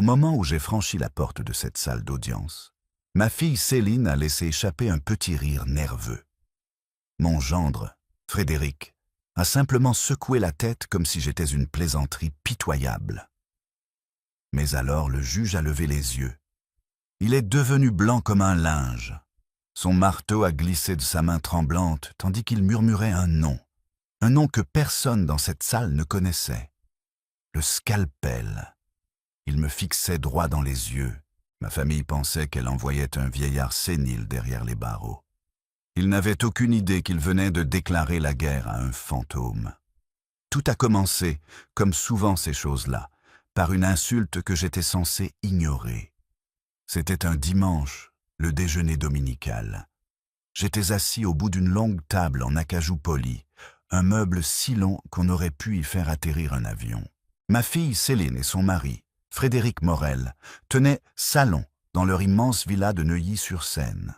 Au moment où j'ai franchi la porte de cette salle d'audience, ma fille Céline a laissé échapper un petit rire nerveux. Mon gendre, Frédéric, a simplement secoué la tête comme si j'étais une plaisanterie pitoyable. Mais alors le juge a levé les yeux. Il est devenu blanc comme un linge. Son marteau a glissé de sa main tremblante tandis qu'il murmurait un nom que personne dans cette salle ne connaissait. Le scalpel. Il me fixait droit dans les yeux. Ma famille pensait qu'elle envoyait un vieillard sénile derrière les barreaux. Il n'avait aucune idée qu'il venait de déclarer la guerre à un fantôme. Tout a commencé, comme souvent ces choses-là, par une insulte que j'étais censé ignorer. C'était un dimanche, le déjeuner dominical. J'étais assis au bout d'une longue table en acajou poli, un meuble si long qu'on aurait pu y faire atterrir un avion. Ma fille Céline et son mari, Frédéric Morel, tenaient salon dans leur immense villa de Neuilly-sur-Seine.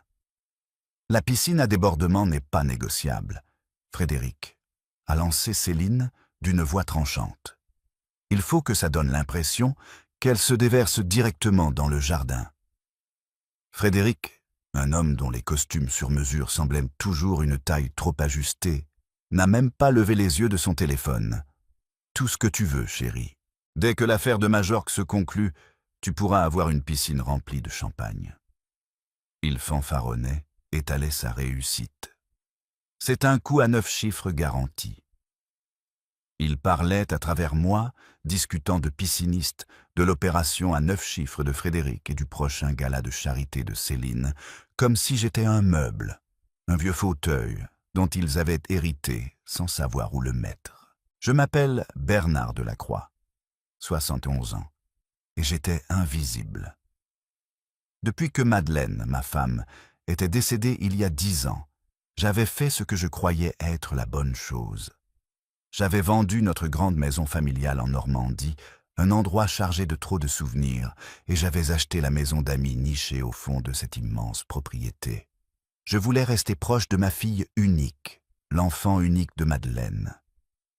La piscine à débordement n'est pas négociable. Frédéric a lancé Céline d'une voix tranchante. Il faut que ça donne l'impression qu'elle se déverse directement dans le jardin. Frédéric, un homme dont les costumes sur mesure semblaient toujours une taille trop ajustée, n'a même pas levé les yeux de son téléphone. « Tout ce que tu veux, chérie. Dès que l'affaire de Majorque se conclut, tu pourras avoir une piscine remplie de champagne. » Il fanfaronnait, étalait sa réussite. C'est un coup à 9 chiffres garanti. Il parlait à travers moi, discutant de piscinistes, de l'opération à 9 chiffres de Frédéric et du prochain gala de charité de Céline, comme si j'étais un meuble, un vieux fauteuil dont ils avaient hérité sans savoir où le mettre. Je m'appelle Bernard Delacroix, 71 ans, et j'étais invisible. Depuis que Madeleine, ma femme, était décédée il y a 10 ans, j'avais fait ce que je croyais être la bonne chose. J'avais vendu notre grande maison familiale en Normandie, un endroit chargé de trop de souvenirs, et j'avais acheté la maison d'amis nichée au fond de cette immense propriété. Je voulais rester proche de ma fille unique, l'enfant unique de Madeleine.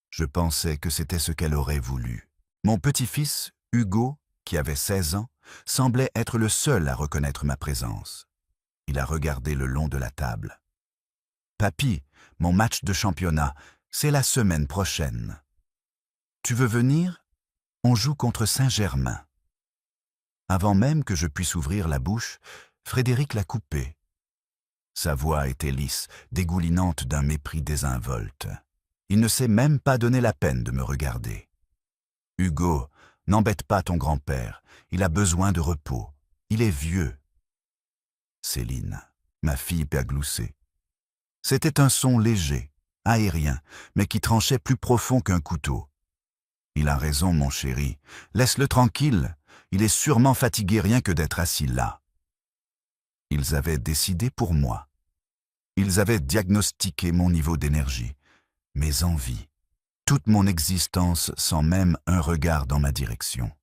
Je pensais que c'était ce qu'elle aurait voulu. Mon petit-fils, Hugo, qui avait 16 ans, semblait être le seul à reconnaître ma présence. Il a regardé le long de la table. « Papy, mon match de championnat, c'est la semaine prochaine. Tu veux venir? On joue contre Saint-Germain. » Avant même que je puisse ouvrir la bouche, Frédéric l'a coupé. Sa voix était lisse, dégoulinante d'un mépris désinvolte. Il ne s'est même pas donné la peine de me regarder. « Hugo, n'embête pas ton grand-père, il a besoin de repos. Il est vieux. » Céline, ma fille pergloussée. C'était un son léger, aérien, mais qui tranchait plus profond qu'un couteau. « Il a raison, mon chéri. Laisse-le tranquille. Il est sûrement fatigué rien que d'être assis là. » Ils avaient décidé pour moi. Ils avaient diagnostiqué mon niveau d'énergie, mes envies, toute mon existence sans même un regard dans ma direction.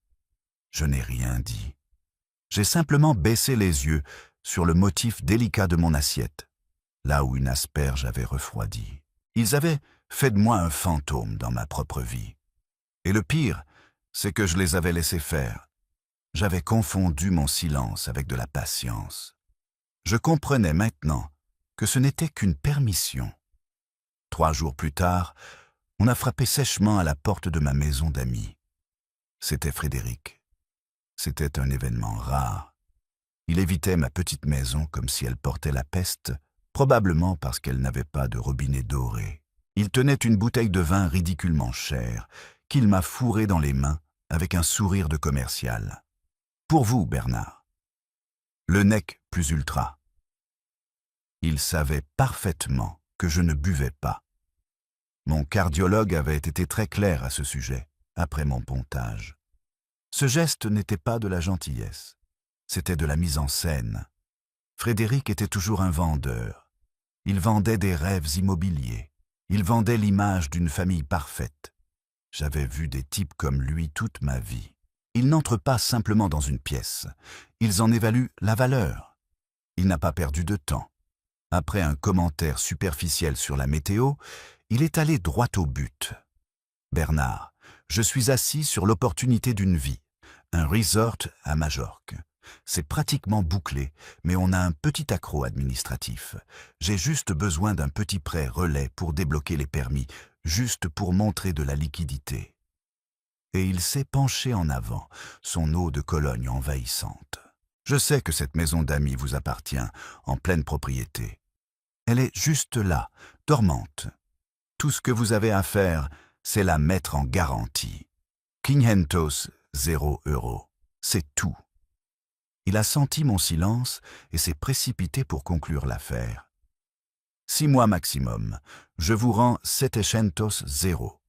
Je n'ai rien dit. J'ai simplement baissé les yeux sur le motif délicat de mon assiette, là où une asperge avait refroidi. Ils avaient fait de moi un fantôme dans ma propre vie. Et le pire, c'est que je les avais laissés faire. J'avais confondu mon silence avec de la patience. Je comprenais maintenant que ce n'était qu'une permission. 3 jours plus tard, on a frappé sèchement à la porte de ma maison d'amis. C'était Frédéric. C'était un événement rare. Il évitait ma petite maison comme si elle portait la peste, probablement parce qu'elle n'avait pas de robinet doré. Il tenait une bouteille de vin ridiculement chère, qu'il m'a fourrée dans les mains avec un sourire de commercial. « Pour vous, Bernard. » Le nec plus ultra. Il savait parfaitement que je ne buvais pas. Mon cardiologue avait été très clair à ce sujet, après mon pontage. Ce geste n'était pas de la gentillesse, c'était de la mise en scène. Frédéric était toujours un vendeur. Il vendait des rêves immobiliers. Il vendait l'image d'une famille parfaite. J'avais vu des types comme lui toute ma vie. Ils n'entrent pas simplement dans une pièce. Ils en évaluent la valeur. Il n'a pas perdu de temps. Après un commentaire superficiel sur la météo, il est allé droit au but. « Bernard, je suis assis sur l'opportunité d'une vie. Un resort à Majorque. C'est pratiquement bouclé, mais on a un petit accroc administratif. J'ai juste besoin d'un petit prêt relais pour débloquer les permis, juste pour montrer de la liquidité. Et il s'est penché en avant, son eau de Cologne envahissante. Je sais que cette maison d'amis vous appartient, en pleine propriété. Elle est juste là, dormante. Tout ce que vous avez à faire, c'est la mettre en garantie. 500 €. C'est tout. Il a senti mon silence et s'est précipité pour conclure l'affaire. 6 mois maximum. Je vous rends 700 €.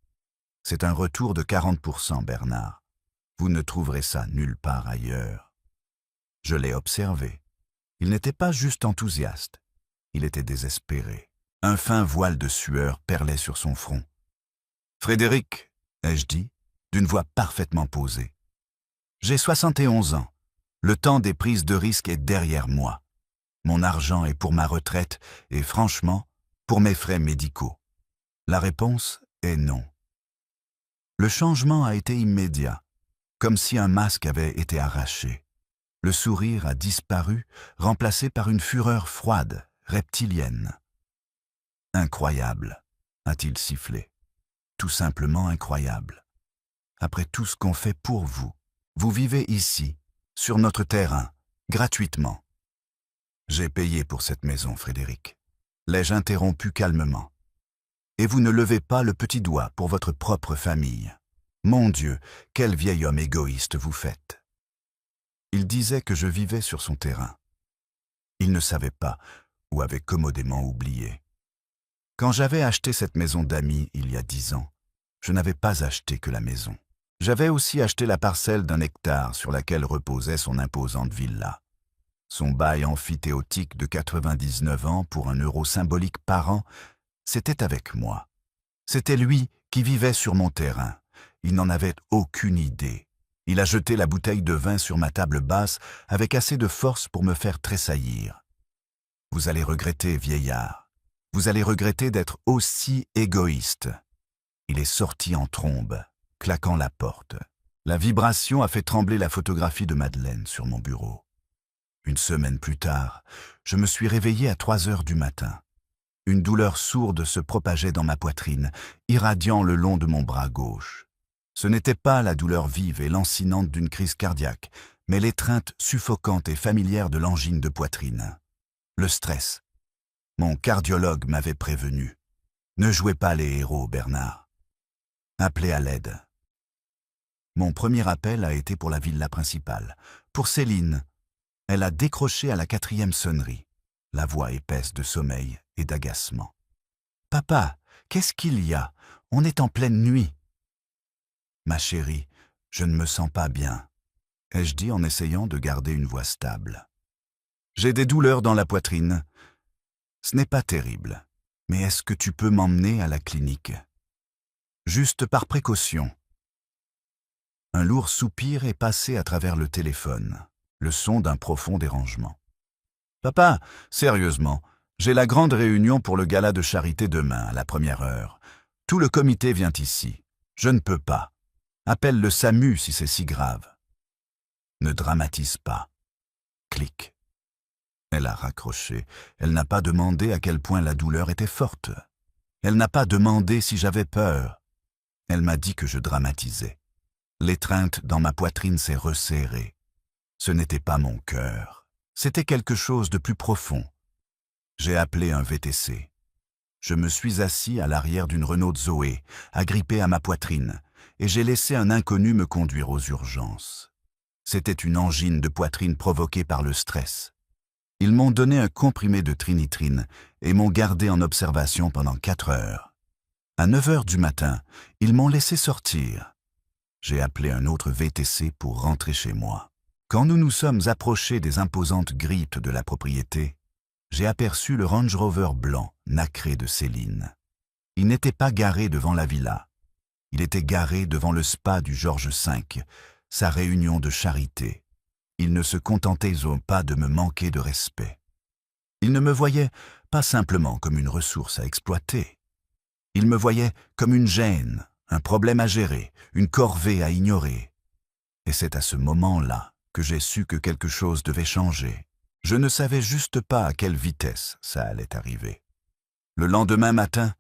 C'est un retour de 40%, Bernard. Vous ne trouverez ça nulle part ailleurs. Je l'ai observé. Il n'était pas juste enthousiaste. Il était désespéré. Un fin voile de sueur perlait sur son front. « Frédéric, ai-je dit, d'une voix parfaitement posée. J'ai 71 ans. Le temps des prises de risques est derrière moi. Mon argent est pour ma retraite et, franchement, pour mes frais médicaux. La réponse est non. » Le changement a été immédiat, comme si un masque avait été arraché. Le sourire a disparu, remplacé par une fureur froide, reptilienne. « Incroyable », a-t-il sifflé. « Tout simplement incroyable. Après tout ce qu'on fait pour vous, vous vivez ici, sur notre terrain, gratuitement. » J'ai payé pour cette maison, Frédéric. L'ai-je interrompu calmement. Et vous ne levez pas le petit doigt pour votre propre famille. Mon Dieu, quel vieil homme égoïste vous faites. Il disait que je vivais sur son terrain. Il ne savait pas, ou avait commodément oublié. Quand j'avais acheté cette maison d'amis il y a 10 ans, je n'avais pas acheté que la maison. J'avais aussi acheté la parcelle d'1 hectare sur laquelle reposait son imposante villa. Son bail amphithéotique de 99 ans pour €1 symbolique par an, c'était avec moi. C'était lui qui vivait sur mon terrain. Il n'en avait aucune idée. Il a jeté la bouteille de vin sur ma table basse avec assez de force pour me faire tressaillir. « Vous allez regretter, vieillard. Vous allez regretter d'être aussi égoïste. » Il est sorti en trombe, claquant la porte. La vibration a fait trembler la photographie de Madeleine sur mon bureau. Une semaine plus tard, je me suis réveillé à 3 heures du matin. Une douleur sourde se propageait dans ma poitrine, irradiant le long de mon bras gauche. Ce n'était pas la douleur vive et lancinante d'une crise cardiaque, mais l'étreinte suffocante et familière de l'angine de poitrine. Le stress. Mon cardiologue m'avait prévenu. Ne jouez pas les héros, Bernard. Appelez à l'aide. Mon premier appel a été pour la villa principale, pour Céline. Elle a décroché à la 4e sonnerie, la voix épaisse de sommeil et d'agacement. « Papa, qu'est-ce qu'il y a? On est en pleine nuit. »« Ma chérie, je ne me sens pas bien, » ai-je dit en essayant de garder une voix stable. « J'ai des douleurs dans la poitrine. Ce n'est pas terrible, mais est-ce que tu peux m'emmener à la clinique? Juste par précaution. » Un lourd soupir est passé à travers le téléphone, le son d'un profond dérangement. « Papa, sérieusement, j'ai la grande réunion pour le gala de charité demain à la 1e heure. Tout le comité vient ici. Je ne peux pas. Appelle le SAMU si c'est si grave. » Ne dramatise pas. Clic. Elle a raccroché. Elle n'a pas demandé à quel point la douleur était forte. Elle n'a pas demandé si j'avais peur. Elle m'a dit que je dramatisais. L'étreinte dans ma poitrine s'est resserrée. Ce n'était pas mon cœur. C'était quelque chose de plus profond. J'ai appelé un VTC. Je me suis assis à l'arrière d'une Renault Zoé, agrippé à ma poitrine, et j'ai laissé un inconnu me conduire aux urgences. C'était une angine de poitrine provoquée par le stress. Ils m'ont donné un comprimé de trinitrine et m'ont gardé en observation pendant 4 heures. À 9 heures du matin, ils m'ont laissé sortir. J'ai appelé un autre VTC pour rentrer chez moi. Quand nous nous sommes approchés des imposantes grilles de la propriété, j'ai aperçu le Range Rover blanc, nacré de Céline. Il n'était pas garé devant la villa. Il était garé devant le spa du Georges V, sa réunion de charité. Il ne se contentait pas de me manquer de respect. Il ne me voyait pas simplement comme une ressource à exploiter. Il me voyait comme une gêne, un problème à gérer, une corvée à ignorer. Et c'est à ce moment-là que j'ai su que quelque chose devait changer. Je ne savais juste pas à quelle vitesse ça allait arriver. Le lendemain matin,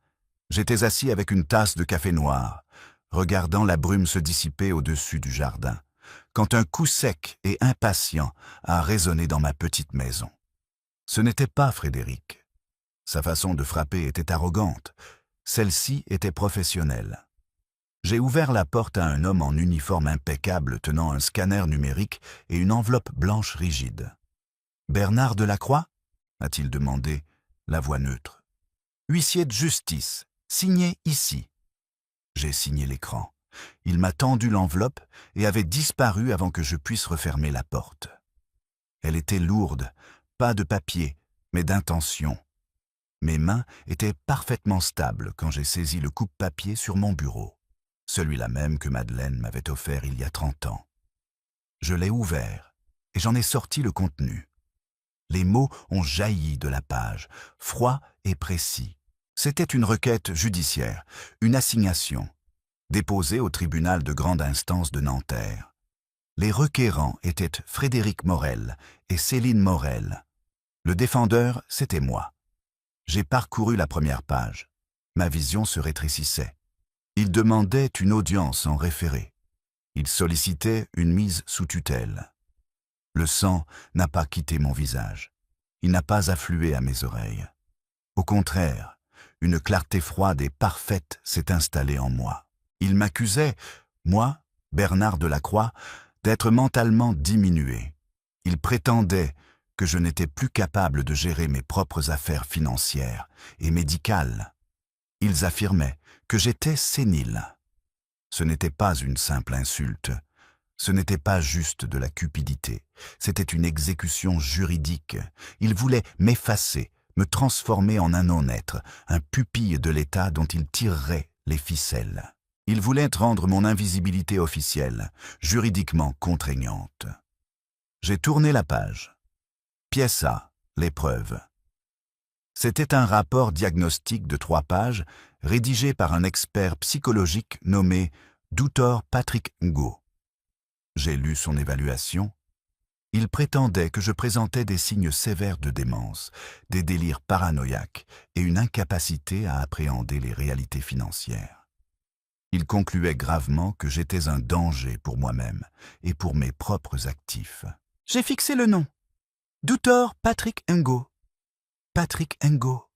j'étais assis avec une tasse de café noir, regardant la brume se dissiper au-dessus du jardin, quand un coup sec et impatient a résonné dans ma petite maison. Ce n'était pas Frédéric. Sa façon de frapper était arrogante. Celle-ci était professionnelle. J'ai ouvert la porte à un homme en uniforme impeccable tenant un scanner numérique et une enveloppe blanche rigide. « Bernard Delacroix » a-t-il demandé, la voix neutre. « Huissier de justice, signé ici. » J'ai signé l'écran. Il m'a tendu l'enveloppe et avait disparu avant que je puisse refermer la porte. Elle était lourde, pas de papier, mais d'intention. Mes mains étaient parfaitement stables quand j'ai saisi le coupe-papier sur mon bureau, celui-là même que Madeleine m'avait offert il y a 30 ans. Je l'ai ouvert et j'en ai sorti le contenu. Les mots ont jailli de la page, froids et précis. C'était une requête judiciaire, une assignation, déposée au tribunal de grande instance de Nanterre. Les requérants étaient Frédéric Morel et Céline Morel. Le défendeur, c'était moi. J'ai parcouru la première page. Ma vision se rétrécissait. Il demandait une audience en référé. Il sollicitait une mise sous tutelle. Le sang n'a pas quitté mon visage. Il n'a pas afflué à mes oreilles. Au contraire, une clarté froide et parfaite s'est installée en moi. Il m'accusait, moi, Bernard Delacroix, d'être mentalement diminué. Il prétendait que je n'étais plus capable de gérer mes propres affaires financières et médicales. Ils affirmaient que j'étais sénile. Ce n'était pas une simple insulte. Ce n'était pas juste de la cupidité. C'était une exécution juridique. Ils voulaient m'effacer, me transformer en un non-être, un pupille de l'État dont ils tireraient les ficelles. Ils voulaient rendre mon invisibilité officielle, juridiquement contraignante. J'ai tourné la page. Pièce A, l'épreuve. C'était un rapport diagnostique de 3 pages, rédigé par un expert psychologique nommé Dr Patrick Ngo. J'ai lu son évaluation. Il prétendait que je présentais des signes sévères de démence, des délires paranoïaques et une incapacité à appréhender les réalités financières. Il concluait gravement que j'étais un danger pour moi-même et pour mes propres actifs. J'ai fixé le nom. Dr Patrick Ngo. Patrick Ngo.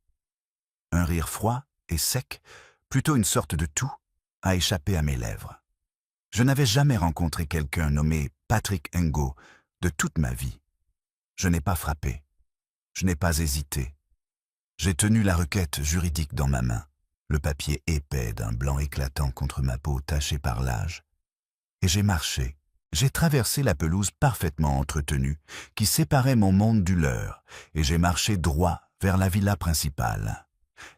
Un rire froid et sec, plutôt une sorte de toux, a échappé à mes lèvres. Je n'avais jamais rencontré quelqu'un nommé Patrick Ngo de toute ma vie. Je n'ai pas frappé. Je n'ai pas hésité. J'ai tenu la requête juridique dans ma main, le papier épais d'un blanc éclatant contre ma peau tachée par l'âge. Et j'ai marché. J'ai traversé la pelouse parfaitement entretenue qui séparait mon monde du leur, et j'ai marché droit vers la villa principale.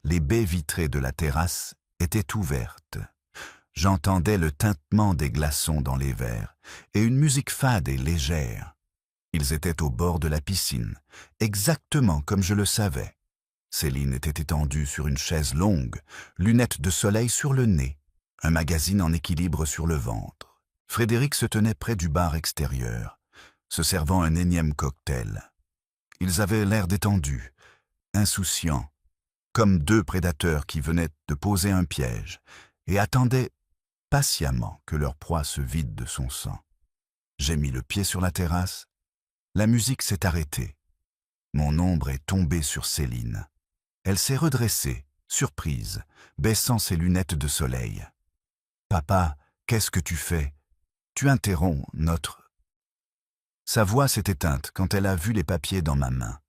Les baies vitrées de la terrasse étaient ouvertes. J'entendais le tintement des glaçons dans les verres et une musique fade et légère. Ils étaient au bord de la piscine, exactement comme je le savais. Céline était étendue sur une chaise longue, lunettes de soleil sur le nez, un magazine en équilibre sur le ventre. Frédéric se tenait près du bar extérieur, se servant un énième cocktail. Ils avaient l'air détendus, insouciants, comme 2 prédateurs qui venaient de poser un piège et attendaient patiemment que leur proie se vide de son sang. J'ai mis le pied sur la terrasse. La musique s'est arrêtée. Mon ombre est tombée sur Céline. Elle s'est redressée, surprise, baissant ses lunettes de soleil. « Papa, qu'est-ce que tu fais ? Tu interromps notre... » Sa voix s'est éteinte quand elle a vu les papiers dans ma main.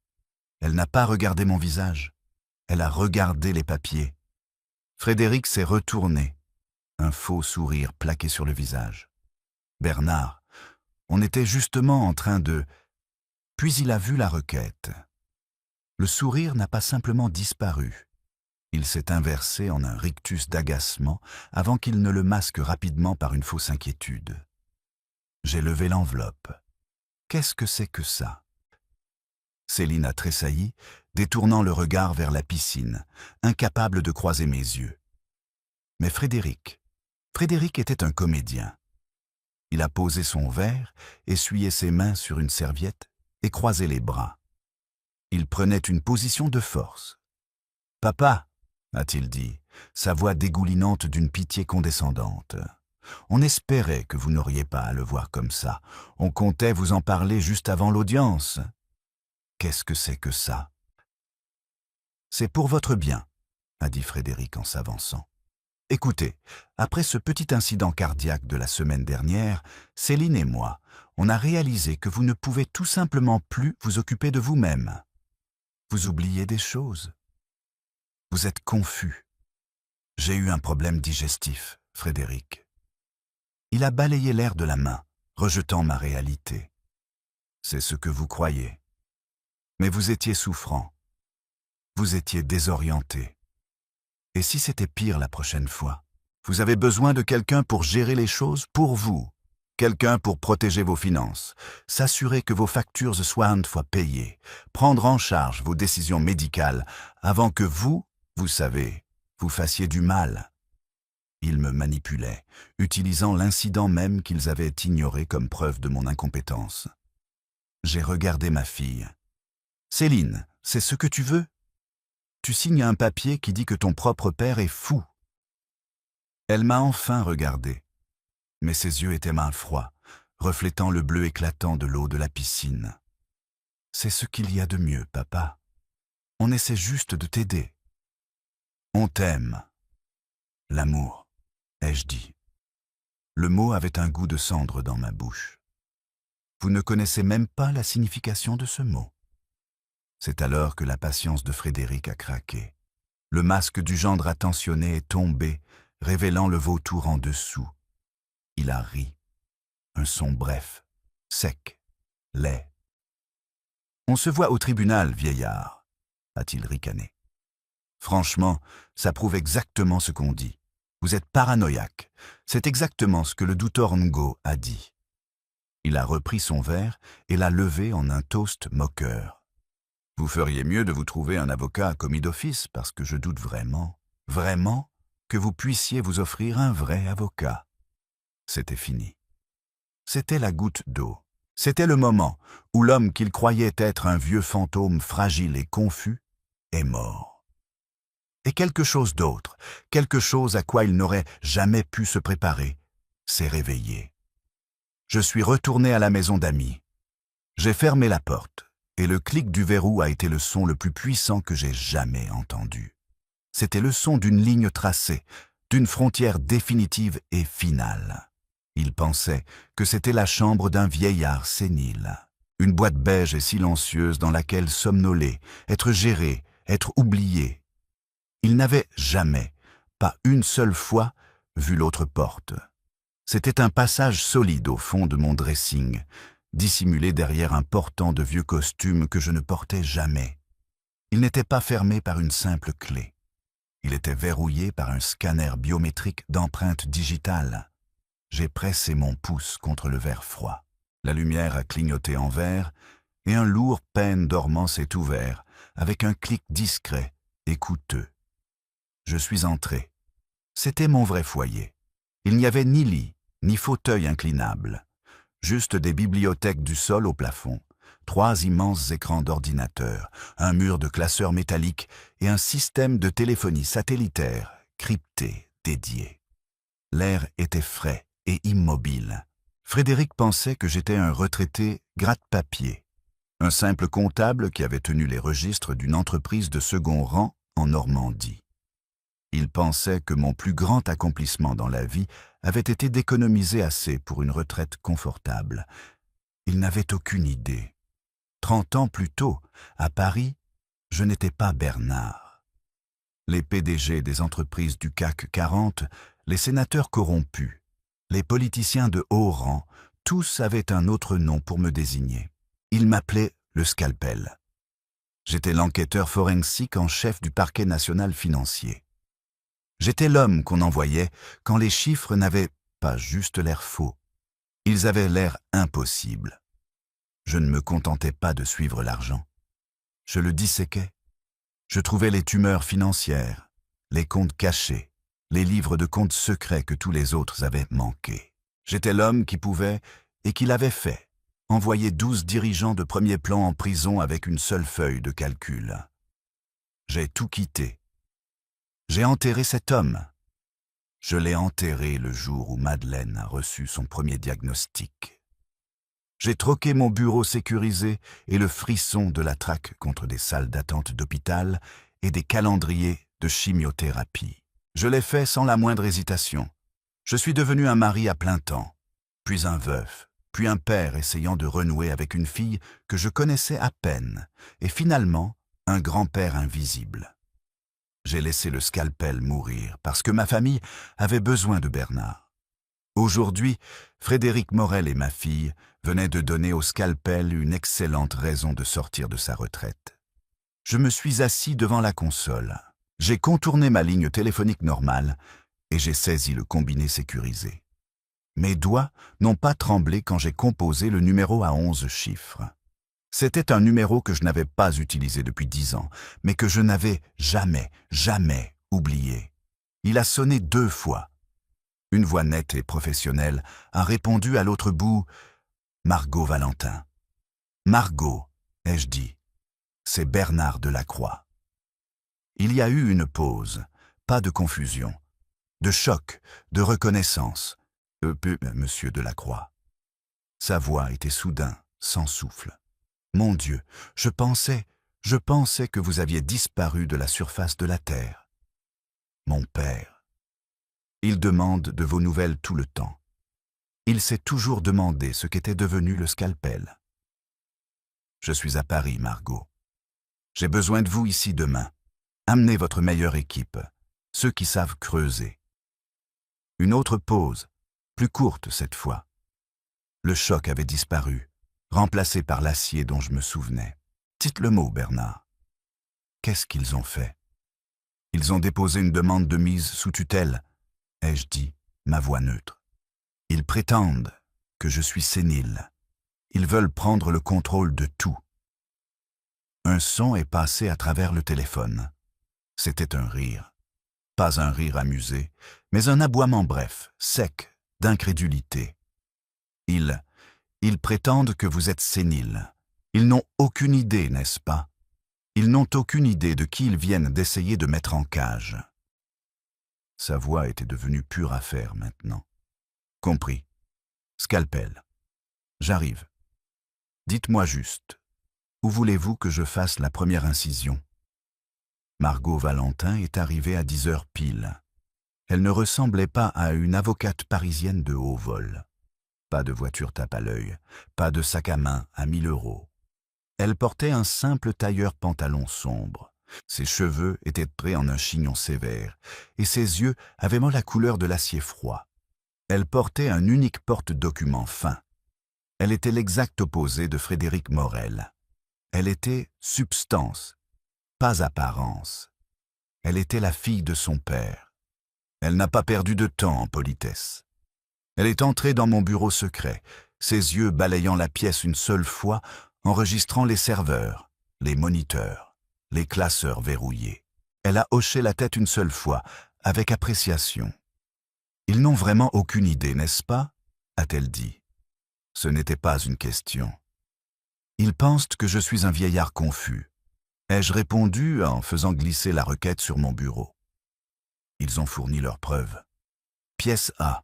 Elle n'a pas regardé mon visage. Elle a regardé les papiers. Frédéric s'est retourné, un faux sourire plaqué sur le visage. « Bernard, on était justement en train de... » Puis il a vu la requête. Le sourire n'a pas simplement disparu. Il s'est inversé en un rictus d'agacement avant qu'il ne le masque rapidement par une fausse inquiétude. J'ai levé l'enveloppe. Qu'est-ce que c'est que ça ? Céline a tressailli, détournant le regard vers la piscine, incapable de croiser mes yeux. Mais Frédéric était un comédien. Il a posé son verre, essuyé ses mains sur une serviette et croisé les bras. Il prenait une position de force. « Papa !» a-t-il dit, sa voix dégoulinante d'une pitié condescendante. « On espérait que vous n'auriez pas à le voir comme ça. On comptait vous en parler juste avant l'audience. » « Qu'est-ce que c'est que ça ?»« C'est pour votre bien, » a dit Frédéric en s'avançant. « Écoutez, après ce petit incident cardiaque de la semaine dernière, Céline et moi, on a réalisé que vous ne pouvez tout simplement plus vous occuper de vous-même. Vous oubliez des choses. Vous êtes confus. J'ai eu un problème digestif, Frédéric. » Il a balayé l'air de la main, rejetant ma réalité. « C'est ce que vous croyez. Mais vous étiez souffrant. Vous étiez désorienté. Et si c'était pire la prochaine fois? Vous avez besoin de quelqu'un pour gérer les choses pour vous. Quelqu'un pour protéger vos finances, s'assurer que vos factures soient payées, prendre en charge vos décisions médicales avant que vous savez, vous fassiez du mal. » Ils me manipulaient, utilisant l'incident même qu'ils avaient ignoré comme preuve de mon incompétence. J'ai regardé ma fille. « Céline, c'est ce que tu veux? Tu signes un papier qui dit que ton propre père est fou. » Elle m'a enfin regardé, mais ses yeux étaient mal froids, reflétant le bleu éclatant de l'eau de la piscine. « C'est ce qu'il y a de mieux, papa. On essaie juste de t'aider. On t'aime. » « L'amour, ai-je dit. Le mot avait un goût de cendre dans ma bouche. Vous ne connaissez même pas la signification de ce mot. C'est alors que la patience de Frédéric a craqué. Le masque du gendre attentionné est tombé, révélant le vautour en dessous. Il a ri. Un son bref, sec, laid. « On se voit au tribunal, vieillard, » a-t-il ricané. « Franchement, ça prouve exactement ce qu'on dit. Vous êtes paranoïaque. C'est exactement ce que le Dr Ngo a dit. » Il a repris son verre et l'a levé en un toast moqueur. « Vous feriez mieux de vous trouver un avocat commis d'office parce que je doute vraiment, vraiment, que vous puissiez vous offrir un vrai avocat. » C'était fini. C'était la goutte d'eau. C'était le moment où l'homme qu'il croyait être un vieux fantôme fragile et confus est mort. Et quelque chose d'autre, quelque chose à quoi il n'aurait jamais pu se préparer, s'est réveillé. Je suis retourné à la maison d'amis. J'ai fermé la porte. Et le clic du verrou a été le son le plus puissant que j'ai jamais entendu. C'était le son d'une ligne tracée, d'une frontière définitive et finale. Il pensait que c'était la chambre d'un vieillard sénile, une boîte beige et silencieuse dans laquelle somnoler, être géré, être oublié. Il n'avait jamais, pas une seule fois, vu l'autre porte. C'était un passage solide au fond de mon dressing, dissimulé derrière un portant de vieux costumes que je ne portais jamais. Il n'était pas fermé par une simple clé. Il était verrouillé par un scanner biométrique d'empreintes digitales. J'ai pressé mon pouce contre le verre froid. La lumière a clignoté en vert et un lourd pêne dormant s'est ouvert avec un clic discret et coûteux. Je suis entré. C'était mon vrai foyer. Il n'y avait ni lit, ni fauteuil inclinable. Juste des bibliothèques du sol au plafond, 3 immenses écrans d'ordinateur, un mur de classeurs métalliques et un système de téléphonie satellitaire, crypté, dédié. L'air était frais et immobile. Frédéric pensait que j'étais un retraité gratte-papier, un simple comptable qui avait tenu les registres d'une entreprise de second rang en Normandie. Il pensait que mon plus grand accomplissement dans la vie avait été d'économiser assez pour une retraite confortable. Il n'avait aucune idée. 30 ans plus tôt, à Paris, je n'étais pas Bernard. Les PDG des entreprises du CAC 40, les sénateurs corrompus, les politiciens de haut rang, tous avaient un autre nom pour me désigner. Ils m'appelaient le scalpel. J'étais l'enquêteur forensique en chef du parquet national financier. J'étais l'homme qu'on envoyait quand les chiffres n'avaient pas juste l'air faux. Ils avaient l'air impossibles. Je ne me contentais pas de suivre l'argent. Je le disséquais. Je trouvais les tumeurs financières, les comptes cachés, les livres de comptes secrets que tous les autres avaient manqués. J'étais l'homme qui pouvait, et qui l'avait fait, envoyer 12 dirigeants de premier plan en prison avec une seule feuille de calcul. J'ai tout quitté. J'ai enterré cet homme. Je l'ai enterré le jour où Madeleine a reçu son premier diagnostic. J'ai troqué mon bureau sécurisé et le frisson de la traque contre des salles d'attente d'hôpital et des calendriers de chimiothérapie. Je l'ai fait sans la moindre hésitation. Je suis devenu un mari à plein temps, puis un veuf, puis un père essayant de renouer avec une fille que je connaissais à peine, et finalement un grand-père invisible. J'ai laissé le scalpel mourir parce que ma famille avait besoin de Bernard. Aujourd'hui, Frédéric Morel et ma fille venaient de donner au scalpel une excellente raison de sortir de sa retraite. Je me suis assis devant la console. J'ai contourné ma ligne téléphonique normale et j'ai saisi le combiné sécurisé. Mes doigts n'ont pas tremblé quand j'ai composé le numéro à 11 chiffres. C'était un numéro que je n'avais pas utilisé depuis 10 ans, mais que je n'avais jamais oublié. Il a sonné 2 fois. Une voix nette et professionnelle a répondu à l'autre bout « Margot Valentin ». « Margot », ai-je dit, « c'est Bernard Delacroix ». Il y a eu une pause, pas de confusion, de choc, de reconnaissance. Monsieur Delacroix. Sa voix était soudain, sans souffle. Mon Dieu, je pensais que vous aviez disparu de la surface de la terre. Mon père. Il demande de vos nouvelles tout le temps. Il s'est toujours demandé ce qu'était devenu le scalpel. Je suis à Paris, Margot. J'ai besoin de vous ici demain. Amenez votre meilleure équipe, ceux qui savent creuser. Une autre pause, plus courte cette fois. Le choc avait disparu, remplacé par l'acier dont je me souvenais. Dites le mot, Bernard. Qu'est-ce qu'ils ont fait? Ils ont déposé une demande de mise sous tutelle, ai-je dit, ma voix neutre. Ils prétendent que je suis sénile. Ils veulent prendre le contrôle de tout. Un son est passé à travers le téléphone. C'était un rire. Pas un rire amusé, mais un aboiement bref, sec, d'incrédulité. Ils prétendent que vous êtes sénile. Ils n'ont aucune idée, n'est-ce pas? Ils n'ont aucune idée de qui ils viennent d'essayer de mettre en cage. Sa voix était devenue pure affaire maintenant. Compris. Scalpel. J'arrive. Dites-moi juste, où voulez-vous que je fasse la première incision? Margot Valentin est arrivée à 10 heures pile. Elle ne ressemblait pas à une avocate parisienne de haut vol. Pas de voiture tape à l'œil, pas de sac à main à 1 000 €. Elle portait un simple tailleur pantalon sombre. Ses cheveux étaient traités en un chignon sévère, et ses yeux avaient la couleur de l'acier froid. Elle portait un unique porte-document fin. Elle était l'exact opposé de Frédéric Morel. Elle était substance, pas apparence. Elle était la fille de son père. Elle n'a pas perdu de temps en politesse. Elle est entrée dans mon bureau secret, ses yeux balayant la pièce une seule fois, enregistrant les serveurs, les moniteurs, les classeurs verrouillés. Elle a hoché la tête une seule fois, avec appréciation. « Ils n'ont vraiment aucune idée, n'est-ce pas ?» a-t-elle dit. Ce n'était pas une question. « Ils pensent que je suis un vieillard confus. » ai-je répondu en faisant glisser la requête sur mon bureau. Ils ont fourni leurs preuves. Pièce A.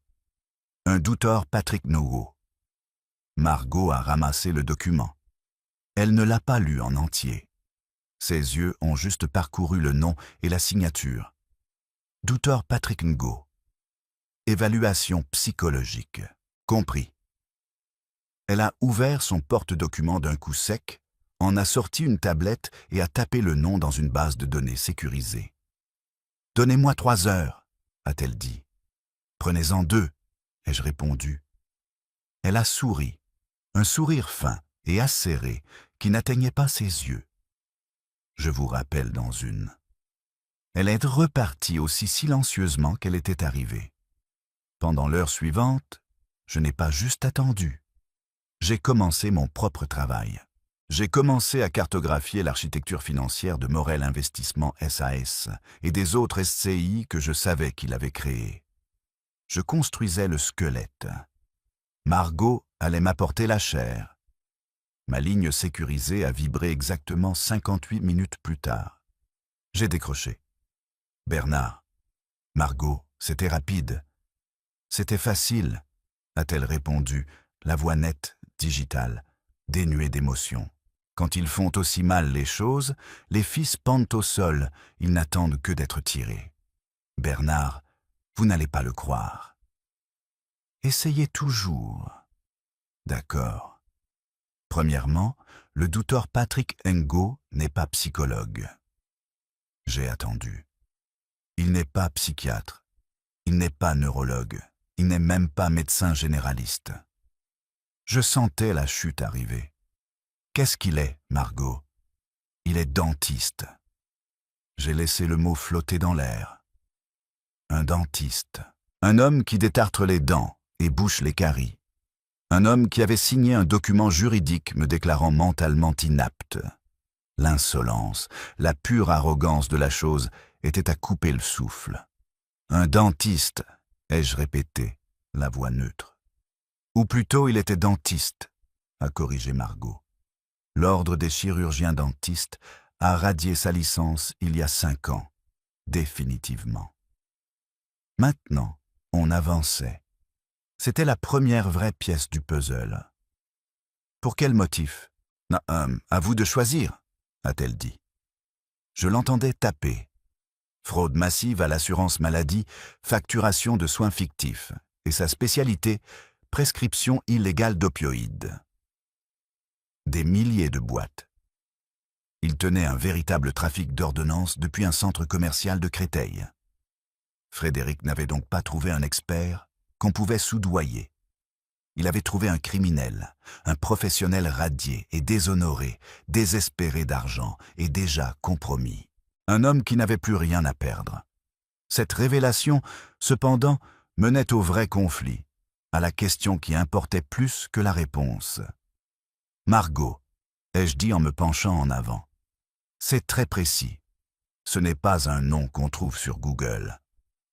Un douteur Patrick Nogo. Margot a ramassé le document. Elle ne l'a pas lu en entier. Ses yeux ont juste parcouru le nom et la signature. Douteur Patrick Ngo. Évaluation psychologique. Compris. Elle a ouvert son porte-document d'un coup sec, en a sorti une tablette et a tapé le nom dans une base de données sécurisée. « Donnez-moi 3 heures, a-t-elle dit. « Prenez-en 2, ai-je répondu. Elle a souri, un sourire fin et acéré qui n'atteignait pas ses yeux. Je vous rappelle dans une. Elle est repartie aussi silencieusement qu'elle était arrivée. Pendant l'heure suivante, je n'ai pas juste attendu. J'ai commencé mon propre travail. J'ai commencé à cartographier l'architecture financière de Morel Investissement SAS et des autres SCI que je savais qu'il avait créés. Je construisais le squelette. Margot allait m'apporter la chair. Ma ligne sécurisée a vibré exactement 58 minutes plus tard. J'ai décroché. Bernard. Margot, c'était rapide. C'était facile, a-t-elle répondu, la voix nette, digitale, dénuée d'émotion. Quand ils font aussi mal les choses, les fils pendent au sol, ils n'attendent que d'être tirés. Bernard, vous n'allez pas le croire. Essayez toujours. D'accord. Premièrement, le douteur Patrick Ngo n'est pas psychologue. J'ai attendu. Il n'est pas psychiatre. Il n'est pas neurologue. Il n'est même pas médecin généraliste. Je sentais la chute arriver. Qu'est-ce qu'il est, Margot? Il est dentiste. J'ai laissé le mot flotter dans l'air. Un dentiste. Un homme qui détartre les dents et bouche les caries. Un homme qui avait signé un document juridique me déclarant mentalement inapte. L'insolence, la pure arrogance de la chose était à couper le souffle. Un dentiste, ai-je répété, la voix neutre. Ou plutôt il était dentiste, a corrigé Margot. L'ordre des chirurgiens dentistes a radié sa licence il y a 5 ans, définitivement. Maintenant, on avançait. C'était la première vraie pièce du puzzle. Pour quel motif? À vous de choisir, a-t-elle dit. Je l'entendais taper. Fraude massive à l'assurance maladie, facturation de soins fictifs, et sa spécialité, prescription illégale d'opioïdes. Des milliers de boîtes. Il tenait un véritable trafic d'ordonnances depuis un centre commercial de Créteil. Frédéric n'avait donc pas trouvé un expert qu'on pouvait soudoyer. Il avait trouvé un criminel, un professionnel radié et déshonoré, désespéré d'argent et déjà compromis. Un homme qui n'avait plus rien à perdre. Cette révélation, cependant, menait au vrai conflit, à la question qui importait plus que la réponse. Margot, ai-je dit en me penchant en avant. C'est très précis. Ce n'est pas un nom qu'on trouve sur Google.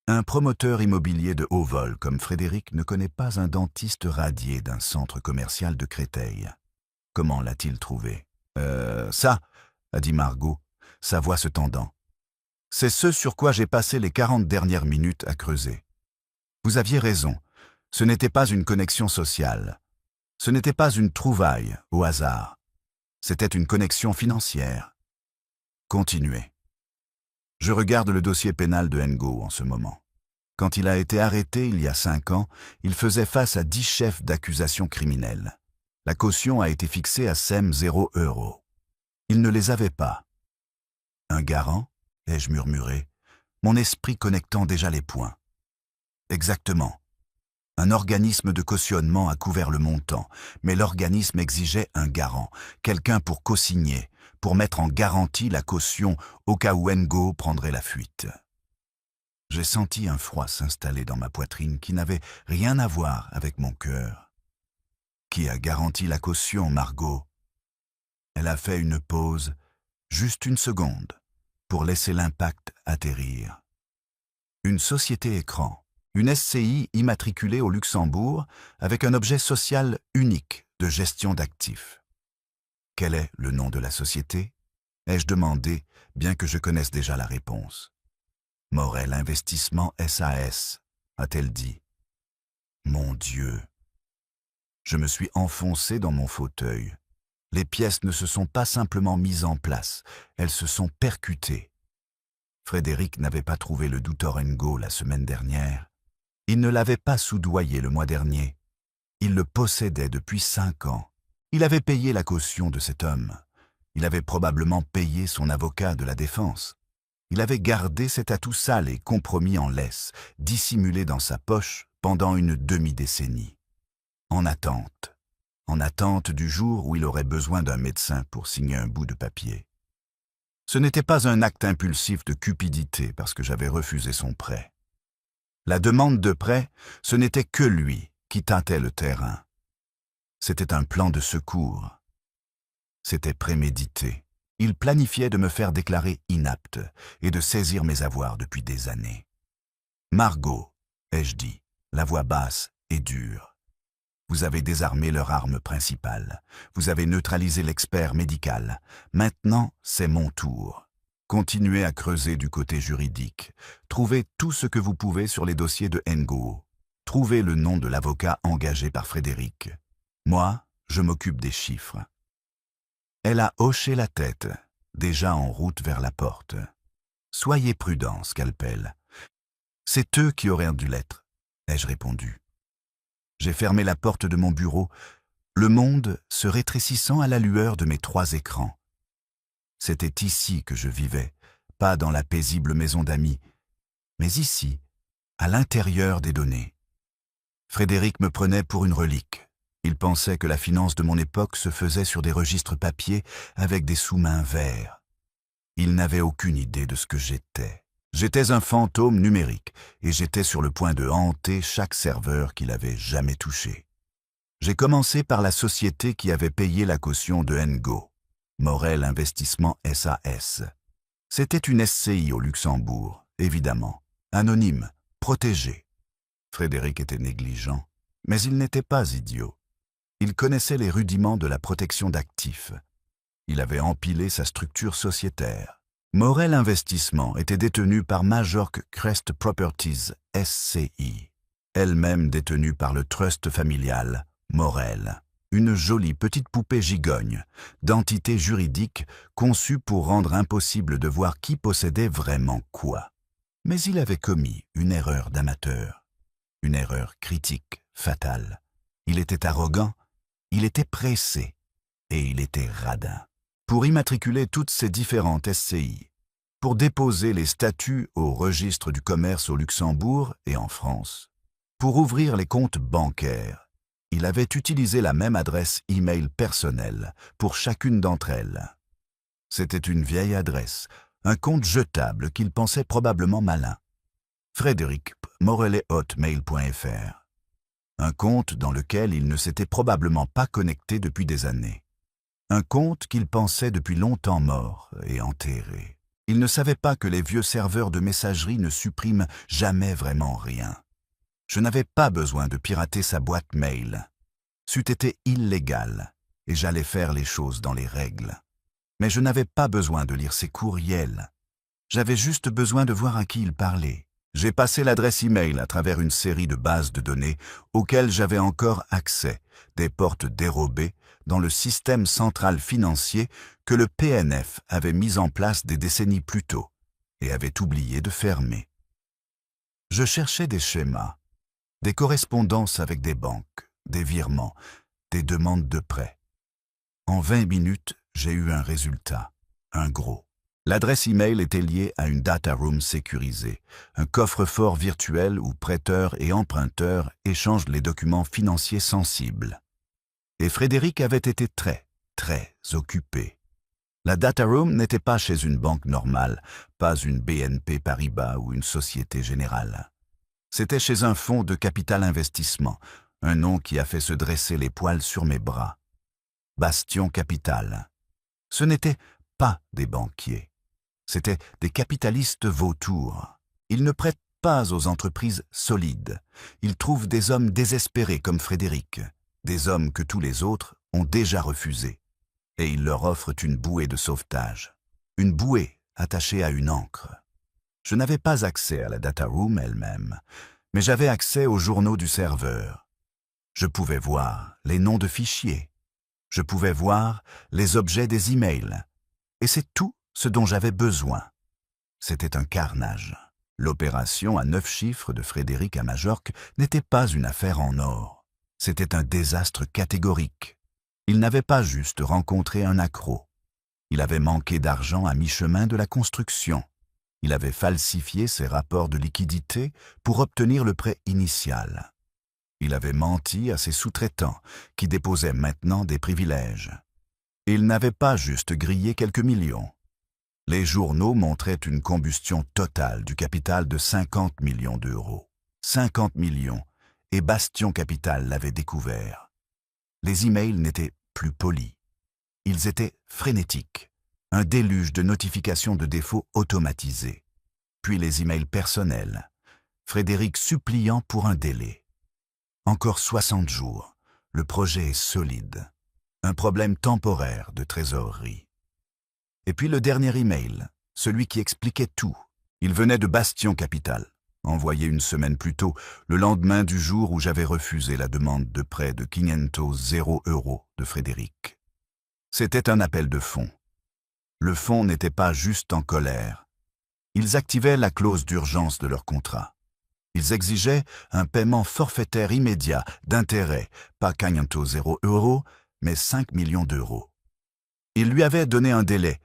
Un promoteur immobilier de haut vol comme Frédéric ne connaît pas un dentiste radié d'un centre commercial de Créteil. Comment l'a-t-il trouvé? Ça, a dit Margot, sa voix se tendant. C'est ce sur quoi j'ai passé les 40 dernières minutes à creuser. Vous aviez raison, ce n'était pas une connexion sociale. Ce n'était pas une trouvaille au hasard. C'était une connexion financière. Continuez. Je regarde le dossier pénal de Ngo en ce moment. Quand il a été arrêté il y a 5 ans, il faisait face à 10 chefs d'accusation criminels. La caution a été fixée à 0 €. Il ne les avait pas. Un garant, ai-je murmuré, mon esprit connectant déjà les points. Exactement. Un organisme de cautionnement a couvert le montant, mais l'organisme exigeait un garant, quelqu'un pour co-signer, pour mettre en garantie la caution au cas où Ngo prendrait la fuite. J'ai senti un froid s'installer dans ma poitrine qui n'avait rien à voir avec mon cœur. Qui a garanti la caution, Margot? Elle a fait une pause, juste 1 seconde, pour laisser l'impact atterrir. Une société écran. Une SCI immatriculée au Luxembourg avec un objet social unique de gestion d'actifs. Quel est le nom de la société? Ai-je demandé, bien que je connaisse déjà la réponse. Morel Investissement SAS, a-t-elle dit. Mon Dieu! Je me suis enfoncé dans mon fauteuil. Les pièces ne se sont pas simplement mises en place, elles se sont percutées. Frédéric n'avait pas trouvé le douteur Ngo la semaine dernière. Il ne l'avait pas soudoyé le mois dernier. Il le possédait depuis 5 ans. Il avait payé la caution de cet homme. Il avait probablement payé son avocat de la défense. Il avait gardé cet atout sale et compromis en laisse, dissimulé dans sa poche pendant une demi-décennie. En attente du jour où il aurait besoin d'un médecin pour signer un bout de papier. Ce n'était pas un acte impulsif de cupidité parce que j'avais refusé son prêt. La demande de prêt, ce n'était que lui qui tâtait le terrain. C'était un plan de secours. C'était prémédité. Il planifiait de me faire déclarer inapte et de saisir mes avoirs depuis des années. Margot, ai-je dit, la voix basse et dure. Vous avez désarmé leur arme principale. Vous avez neutralisé l'expert médical. Maintenant, c'est mon tour. Continuez à creuser du côté juridique. Trouvez tout ce que vous pouvez sur les dossiers de Ngo. Trouvez le nom de l'avocat engagé par Frédéric. Moi, je m'occupe des chiffres. Elle a hoché la tête, déjà en route vers la porte. Soyez prudent, Scalpel. C'est eux qui auraient dû l'être, ai-je répondu. J'ai fermé la porte de mon bureau, le monde se rétrécissant à la lueur de mes 3 écrans. C'était ici que je vivais, pas dans la paisible maison d'amis, mais ici, à l'intérieur des données. Frédéric me prenait pour une relique. Il pensait que la finance de mon époque se faisait sur des registres papier avec des sous-mains verts. Il n'avait aucune idée de ce que j'étais. J'étais un fantôme numérique et j'étais sur le point de hanter chaque serveur qu'il avait jamais touché. J'ai commencé par la société qui avait payé la caution de Ngo, Morel Investissement SAS. C'était une SCI au Luxembourg, évidemment, anonyme, protégée. Frédéric était négligent, mais il n'était pas idiot. Il connaissait les rudiments de la protection d'actifs. Il avait empilé sa structure sociétaire. Morel Investissement était détenu par Majorque Crest Properties SCI, elle-même détenue par le trust familial Morel, une jolie petite poupée gigogne, d'entité juridique conçue pour rendre impossible de voir qui possédait vraiment quoi. Mais il avait commis une erreur d'amateur, une erreur critique, fatale. Il était arrogant, il était pressé et il était radin. Pour immatriculer toutes ces différentes SCI, pour déposer les statuts au registre du commerce au Luxembourg et en France, pour ouvrir les comptes bancaires, il avait utilisé la même adresse e-mail personnelle pour chacune d'entre elles. C'était une vieille adresse, un compte jetable qu'il pensait probablement malin. Frédéric.morelet@hotmail.fr. Un compte dans lequel il ne s'était probablement pas connecté depuis des années. Un compte qu'il pensait depuis longtemps mort et enterré. Il ne savait pas que les vieux serveurs de messagerie ne suppriment jamais vraiment rien. Je n'avais pas besoin de pirater sa boîte mail. C'eût été illégal, et j'allais faire les choses dans les règles. Mais je n'avais pas besoin de lire ses courriels. J'avais juste besoin de voir à qui il parlait. J'ai passé l'adresse email à travers une série de bases de données auxquelles j'avais encore accès, des portes dérobées dans le système central financier que le PNF avait mis en place des décennies plus tôt et avait oublié de fermer. Je cherchais des schémas, des correspondances avec des banques, des virements, des demandes de prêts. En 20 minutes, j'ai eu un résultat, un gros. L'adresse email était liée à une data room sécurisée, un coffre-fort virtuel où prêteurs et emprunteurs échangent les documents financiers sensibles. Et Frédéric avait été très occupé. La data room n'était pas chez une banque normale, pas une BNP Paribas ou une Société Générale. C'était chez un fonds de capital investissement, un nom qui a fait se dresser les poils sur mes bras. Bastion Capital. Ce n'étaient pas des banquiers. C'étaient des capitalistes vautours. Ils ne prêtent pas aux entreprises solides. Ils trouvent des hommes désespérés comme Frédéric, des hommes que tous les autres ont déjà refusés. Et ils leur offrent une bouée de sauvetage, une bouée attachée à une ancre. Je n'avais pas accès à la data room elle-même, mais j'avais accès aux journaux du serveur. Je pouvais voir les noms de fichiers. Je pouvais voir les objets des emails. Et c'est tout ce dont j'avais besoin. C'était un carnage. L'opération à 9 chiffres de Frédéric à Majorque n'était pas une affaire en or. C'était un désastre catégorique. Il n'avait pas juste rencontré un accro. Il avait manqué d'argent à mi-chemin de la construction. Il avait falsifié ses rapports de liquidité pour obtenir le prêt initial. Il avait menti à ses sous-traitants, qui déposaient maintenant des privilèges. Il n'avait pas juste grillé quelques millions. Les journaux montraient une combustion totale du capital de 50 millions d'euros. 50 millions, et Bastion Capital l'avait découvert. Les emails n'étaient plus polis. Ils étaient frénétiques, un déluge de notifications de défauts automatisées. Puis les emails personnels, Frédéric suppliant pour un délai. Encore 60 jours, Le projet est solide. Un problème temporaire de trésorerie. Et puis le dernier email, celui qui expliquait tout. Il venait de Bastion Capital, envoyé une semaine plus tôt, le lendemain du jour où j'avais refusé la demande de prêt de 500 € de Frédéric. C'était un appel de fonds. Le fonds n'était pas juste en colère. Ils activaient la clause d'urgence de leur contrat. Ils exigeaient un paiement forfaitaire immédiat d'intérêt, pas 500 €, mais 5 millions d'euros. Ils lui avaient donné un délai,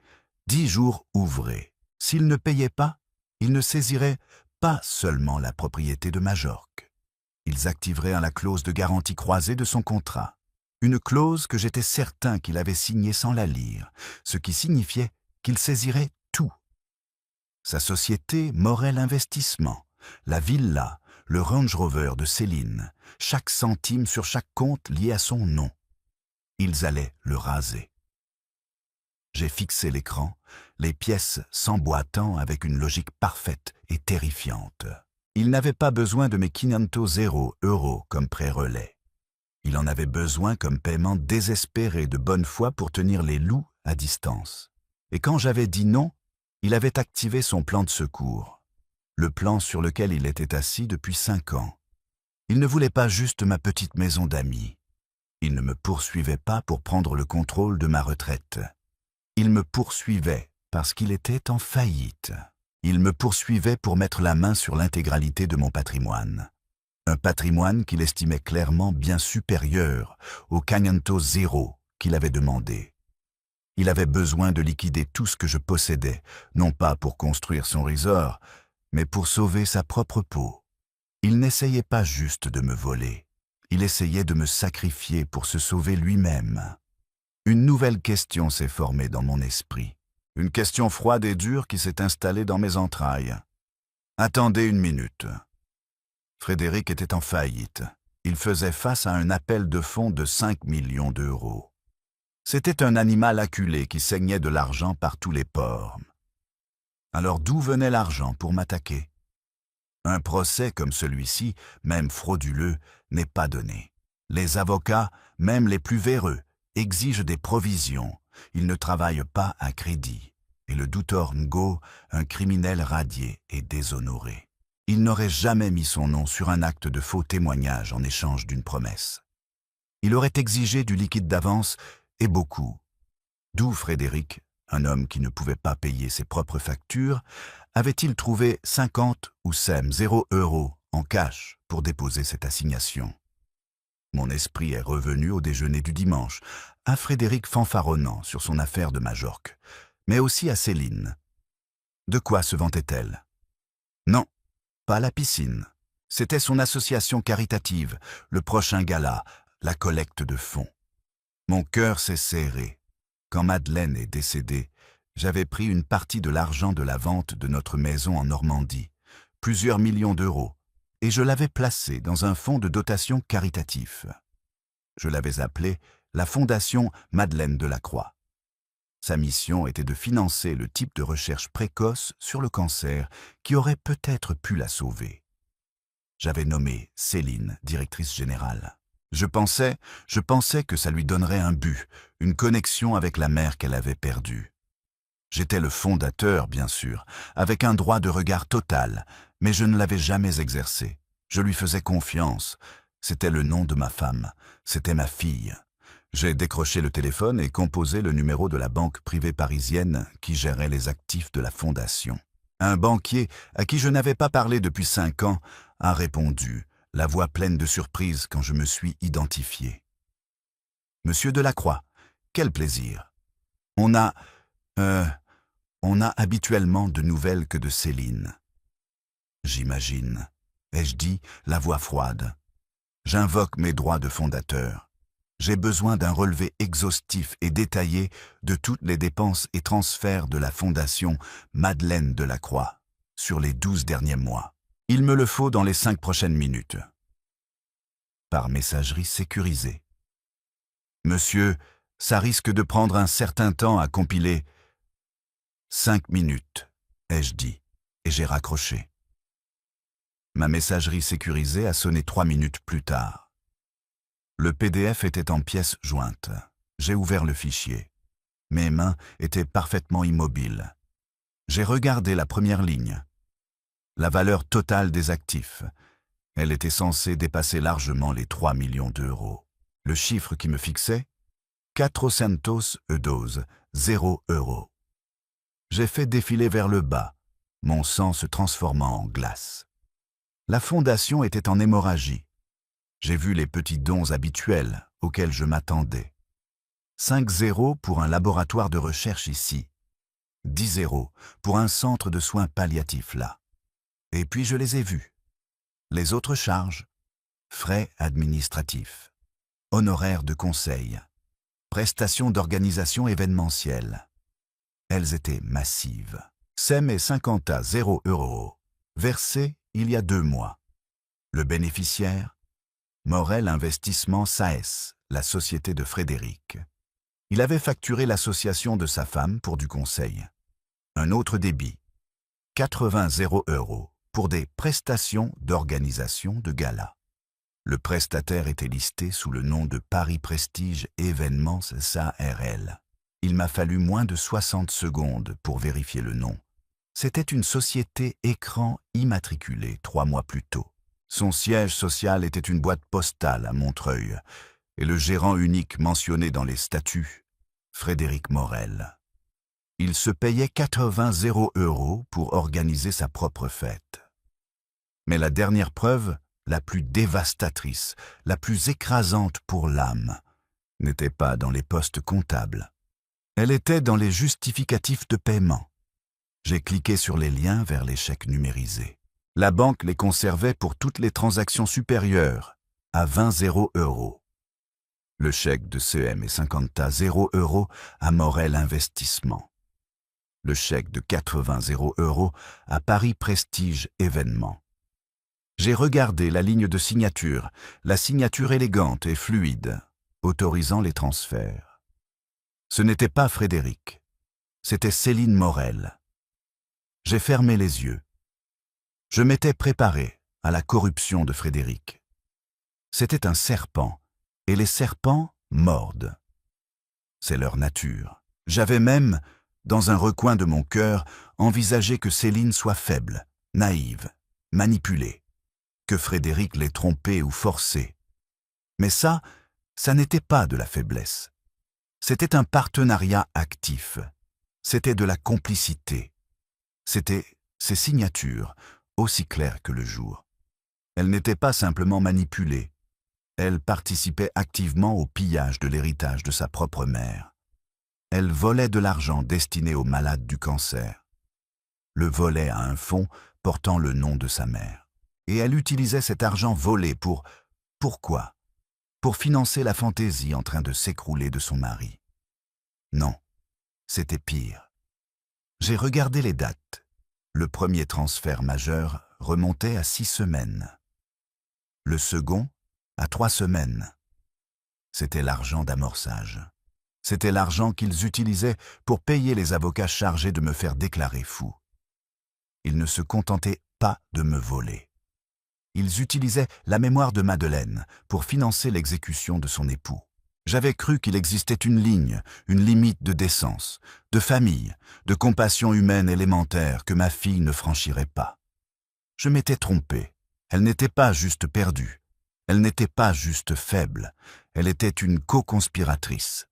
10 jours ouvrés. S'il ne payait pas, ils ne saisiraient pas seulement la propriété de Majorque. Ils activeraient la clause de garantie croisée de son contrat. Une clause que j'étais certain qu'il avait signée sans la lire, ce qui signifiait qu'il saisirait tout. Sa société Morel Investissement, la villa, le Range Rover de Céline, chaque centime sur chaque compte lié à son nom. Ils allaient le raser. J'ai fixé l'écran, les pièces s'emboîtant avec une logique parfaite et terrifiante. Il n'avait pas besoin de mes 500 € comme pré-relais. Il en avait besoin comme paiement désespéré de bonne foi pour tenir les loups à distance. Et quand j'avais dit non, il avait activé son plan de secours, le plan sur lequel il était assis depuis 5 ans. Il ne voulait pas juste ma petite maison d'amis. Il ne me poursuivait pas pour prendre le contrôle de ma retraite. Il me poursuivait parce qu'il était en faillite. Il me poursuivait pour mettre la main sur l'intégralité de mon patrimoine. Un patrimoine qu'il estimait clairement bien supérieur aux 500 € qu'il avait demandé. Il avait besoin de liquider tout ce que je possédais, non pas pour construire son resort, mais pour sauver sa propre peau. Il n'essayait pas juste de me voler. Il essayait de me sacrifier pour se sauver lui-même. Une nouvelle question s'est formée dans mon esprit. Une question froide et dure qui s'est installée dans mes entrailles. Attendez une minute. Frédéric était en faillite. Il faisait face à un appel de fonds de 5 millions d'euros. C'était un animal acculé qui saignait de l'argent par tous les pores. Alors d'où venait l'argent pour m'attaquer? Un procès comme celui-ci, même frauduleux, n'est pas donné. Les avocats, même les plus véreux, exigent des provisions. Ils ne travaillent pas à crédit. Et le douteur Ngo, un criminel radié et déshonoré. Il n'aurait jamais mis son nom sur un acte de faux témoignage en échange d'une promesse. Il aurait exigé du liquide d'avance, et beaucoup. D'où Frédéric, un homme qui ne pouvait pas payer ses propres factures, avait-il trouvé 50 ou 0 € en cash pour déposer cette assignation. Mon esprit est revenu au déjeuner du dimanche, à Frédéric fanfaronnant sur son affaire de Majorque, mais aussi à Céline. De quoi se vantait-elle? Non, pas la piscine. C'était son association caritative, le prochain gala, la collecte de fonds. Mon cœur s'est serré. Quand Madeleine est décédée, j'avais pris une partie de l'argent de la vente de notre maison en Normandie, plusieurs millions d'euros, et je l'avais placé dans un fonds de dotation caritatif. Je l'avais appelé la Fondation Madeleine Delacroix. Sa mission était de financer le type de recherche précoce sur le cancer qui aurait peut-être pu la sauver. J'avais nommé Céline directrice générale. Je pensais que ça lui donnerait un but, une connexion avec la mère qu'elle avait perdue. J'étais le fondateur, bien sûr, avec un droit de regard total, mais je ne l'avais jamais exercé. Je lui faisais confiance. C'était le nom de ma femme. C'était ma fille. J'ai décroché le téléphone et composé le numéro de la banque privée parisienne qui gérait les actifs de la fondation. Un banquier, à qui je n'avais pas parlé depuis 5 ans, a répondu, la voix pleine de surprise quand je me suis identifié. « Monsieur Delacroix, quel plaisir. On a habituellement de nouvelles que de Céline. » J'imagine, ai-je dit, la voix froide. J'invoque mes droits de fondateur. J'ai besoin d'un relevé exhaustif et détaillé de toutes les dépenses et transferts de la Fondation Madeleine Delacroix sur les 12 derniers mois. Il me le faut dans les 5 prochaines minutes. Par messagerie sécurisée. Monsieur, ça risque de prendre un certain temps à compiler. 5 minutes, ai-je dit, et j'ai raccroché. Ma messagerie sécurisée a sonné 3 minutes plus tard. Le PDF était en pièces jointes. J'ai ouvert le fichier. Mes mains étaient parfaitement immobiles. J'ai regardé la première ligne. La valeur totale des actifs. Elle était censée dépasser largement les 3 millions d'euros. Le chiffre qui me fixait 400 euros, 0 euros. J'ai fait défiler vers le bas, mon sang se transformant en glace. La fondation était en hémorragie. J'ai vu les petits dons habituels auxquels je m'attendais. 5 zéros pour un laboratoire de recherche ici. 10 zéros pour un centre de soins palliatifs là. Et puis je les ai vus. Les autres charges, frais administratifs, honoraires de conseil, prestations d'organisation événementielle. Elles étaient massives. SEM et 50 à 0 euros, versés il y a 2 mois. Le bénéficiaire, Morel Investissement SAS, la société de Frédéric. Il avait facturé l'association de sa femme pour du conseil. Un autre débit, 80 euros, pour des prestations d'organisation de gala. Le prestataire était listé sous le nom de Paris Prestige Événements SARL. Il m'a fallu moins de 60 secondes pour vérifier le nom. C'était une société écran immatriculée 3 mois plus tôt. Son siège social était une boîte postale à Montreuil, et le gérant unique mentionné dans les statuts, Frédéric Morel. Il se payait 80 euros pour organiser sa propre fête. Mais la dernière preuve, la plus dévastatrice, la plus écrasante pour l'âme, n'était pas dans les postes comptables. Elle était dans les justificatifs de paiement. J'ai cliqué sur les liens vers les chèques numérisés. La banque les conservait pour toutes les transactions supérieures à 20 euros. Le chèque de CM et 50 à 0 euros à Morel Investissement. Le chèque de 80 euros à Paris Prestige Événements. J'ai regardé la ligne de signature, la signature élégante et fluide, autorisant les transferts. Ce n'était pas Frédéric, c'était Céline Morel. J'ai fermé les yeux. Je m'étais préparé à la corruption de Frédéric. C'était un serpent, et les serpents mordent. C'est leur nature. J'avais même, dans un recoin de mon cœur, envisagé que Céline soit faible, naïve, manipulée, que Frédéric l'ait trompée ou forcée. Mais ça n'était pas de la faiblesse. C'était un partenariat actif. C'était de la complicité. C'était ses signatures, aussi claires que le jour. Elle n'était pas simplement manipulée. Elle participait activement au pillage de l'héritage de sa propre mère. Elle volait de l'argent destiné aux malades du cancer. Le volait à un fonds portant le nom de sa mère. Et elle utilisait cet argent volé pourquoi? Pour financer la fantaisie en train de s'écrouler de son mari. Non, c'était pire. J'ai regardé les dates. Le premier transfert majeur remontait à 6 semaines. Le second, à 3 semaines. C'était l'argent d'amorçage. C'était l'argent qu'ils utilisaient pour payer les avocats chargés de me faire déclarer fou. Ils ne se contentaient pas de me voler. Ils utilisaient la mémoire de Madeleine pour financer l'exécution de son époux. J'avais cru qu'il existait une ligne, une limite de décence, de famille, de compassion humaine élémentaire que ma fille ne franchirait pas. Je m'étais trompé. Elle n'était pas juste perdue. Elle n'était pas juste faible. Elle était une co-conspiratrice.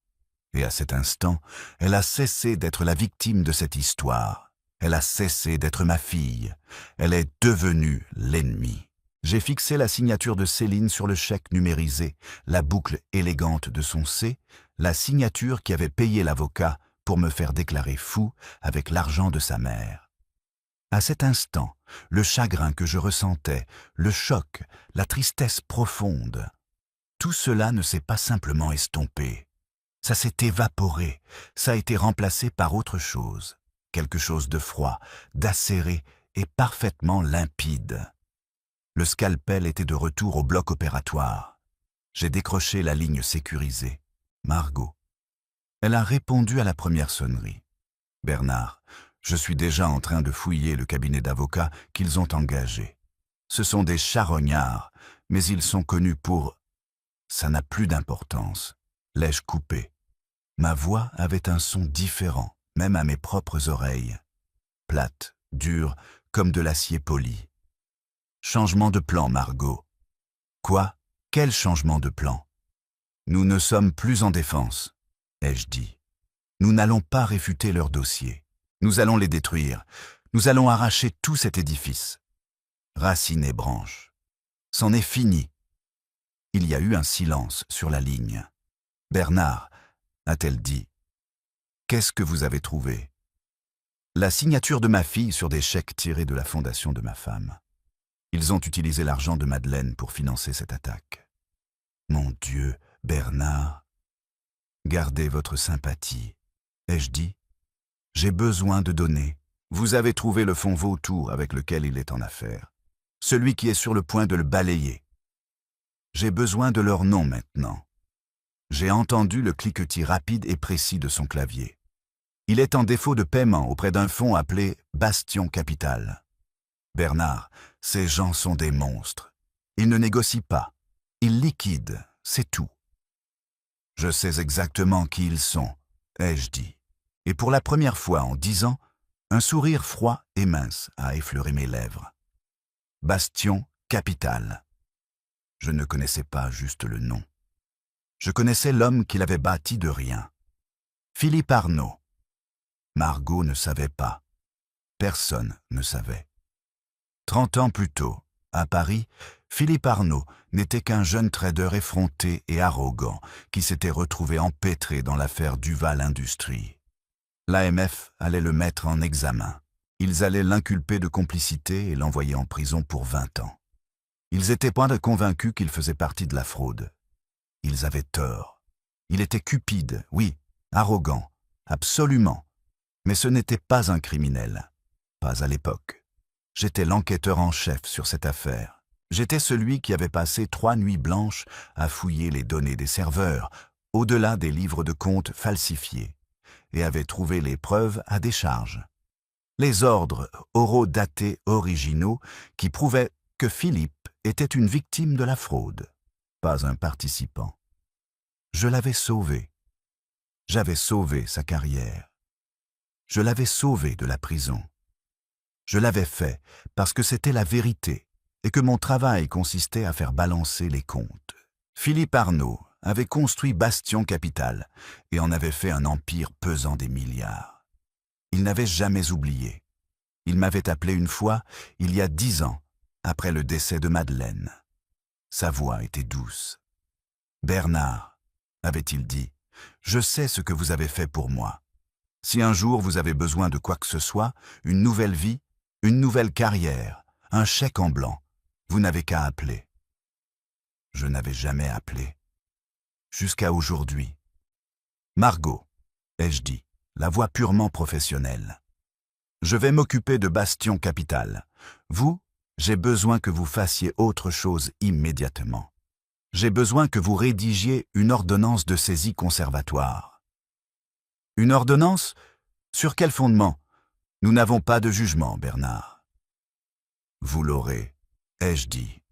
Et à cet instant, elle a cessé d'être la victime de cette histoire. Elle a cessé d'être ma fille. Elle est devenue l'ennemi. J'ai fixé la signature de Céline sur le chèque numérisé, la boucle élégante de son C, la signature qui avait payé l'avocat pour me faire déclarer fou avec l'argent de sa mère. À cet instant, le chagrin que je ressentais, le choc, la tristesse profonde, tout cela ne s'est pas simplement estompé. Ça s'est évaporé, ça a été remplacé par autre chose, quelque chose de froid, d'acéré et parfaitement limpide. Le scalpel était de retour au bloc opératoire. J'ai décroché la ligne sécurisée. Margot. Elle a répondu à la première sonnerie. Bernard, je suis déjà en train de fouiller le cabinet d'avocats qu'ils ont engagé. Ce sont des charognards, mais ils sont connus pour... Ça n'a plus d'importance. L'ai-je coupé? Ma voix avait un son différent, même à mes propres oreilles. Plate, dure, comme de l'acier poli. Changement de plan, Margot. Quoi? Quel changement de plan? Nous ne sommes plus en défense, ai-je dit. Nous n'allons pas réfuter leur dossier. Nous allons les détruire. Nous allons arracher tout cet édifice. Racines et branches. C'en est fini. Il y a eu un silence sur la ligne. Bernard, a-t-elle dit. Qu'est-ce que vous avez trouvé? La signature de ma fille sur des chèques tirés de la fondation de ma femme. Ils ont utilisé l'argent de Madeleine pour financer cette attaque. Mon Dieu, Bernard, gardez votre sympathie, ai-je dit. J'ai besoin de donner. Vous avez trouvé le fonds vautour avec lequel il est en affaires. Celui qui est sur le point de le balayer. J'ai besoin de leur nom maintenant. J'ai entendu le cliquetis rapide et précis de son clavier. Il est en défaut de paiement auprès d'un fonds appelé Bastion Capital. Bernard, ces gens sont des monstres. Ils ne négocient pas. Ils liquident, c'est tout. Je sais exactement qui ils sont, ai-je dit. Et pour la première fois en 10 ans, un sourire froid et mince a effleuré mes lèvres. Bastion Capital. Je ne connaissais pas juste le nom. Je connaissais l'homme qui l'avait bâti de rien. Philippe Arnaud. Margot ne savait pas. Personne ne savait. 30 ans plus tôt, à Paris, Philippe Arnaud n'était qu'un jeune trader effronté et arrogant qui s'était retrouvé empêtré dans l'affaire Duval Industries. L'AMF allait le mettre en examen. Ils allaient l'inculper de complicité et l'envoyer en prison pour 20 ans. Ils étaient point de convaincus qu'il faisait partie de la fraude. Ils avaient tort. Il était cupide, oui, arrogant, absolument. Mais ce n'était pas un criminel. Pas à l'époque. J'étais l'enquêteur en chef sur cette affaire. J'étais celui qui avait passé 3 nuits blanches à fouiller les données des serveurs, au-delà des livres de comptes falsifiés, et avait trouvé les preuves à décharge. Les ordres oraux datés originaux qui prouvaient que Philippe était une victime de la fraude, pas un participant. Je l'avais sauvé. J'avais sauvé sa carrière. Je l'avais sauvé de la prison. Je l'avais fait parce que c'était la vérité et que mon travail consistait à faire balancer les comptes. Philippe Arnaud avait construit Bastion Capital et en avait fait un empire pesant des milliards. Il n'avait jamais oublié. Il m'avait appelé une fois, il y a 10 ans, après le décès de Madeleine. Sa voix était douce. « Bernard, avait-il dit, je sais ce que vous avez fait pour moi. Si un jour vous avez besoin de quoi que ce soit, une nouvelle vie, une nouvelle carrière, un chèque en blanc, vous n'avez qu'à appeler. » Je n'avais jamais appelé. Jusqu'à aujourd'hui. « Margot, ai-je dit, la voix purement professionnelle. Je vais m'occuper de Bastion Capital. Vous, j'ai besoin que vous fassiez autre chose immédiatement. J'ai besoin que vous rédigiez une ordonnance de saisie conservatoire. » Une ordonnance? Sur quel fondement? Nous n'avons pas de jugement, Bernard. Vous l'aurez, ai-je dit.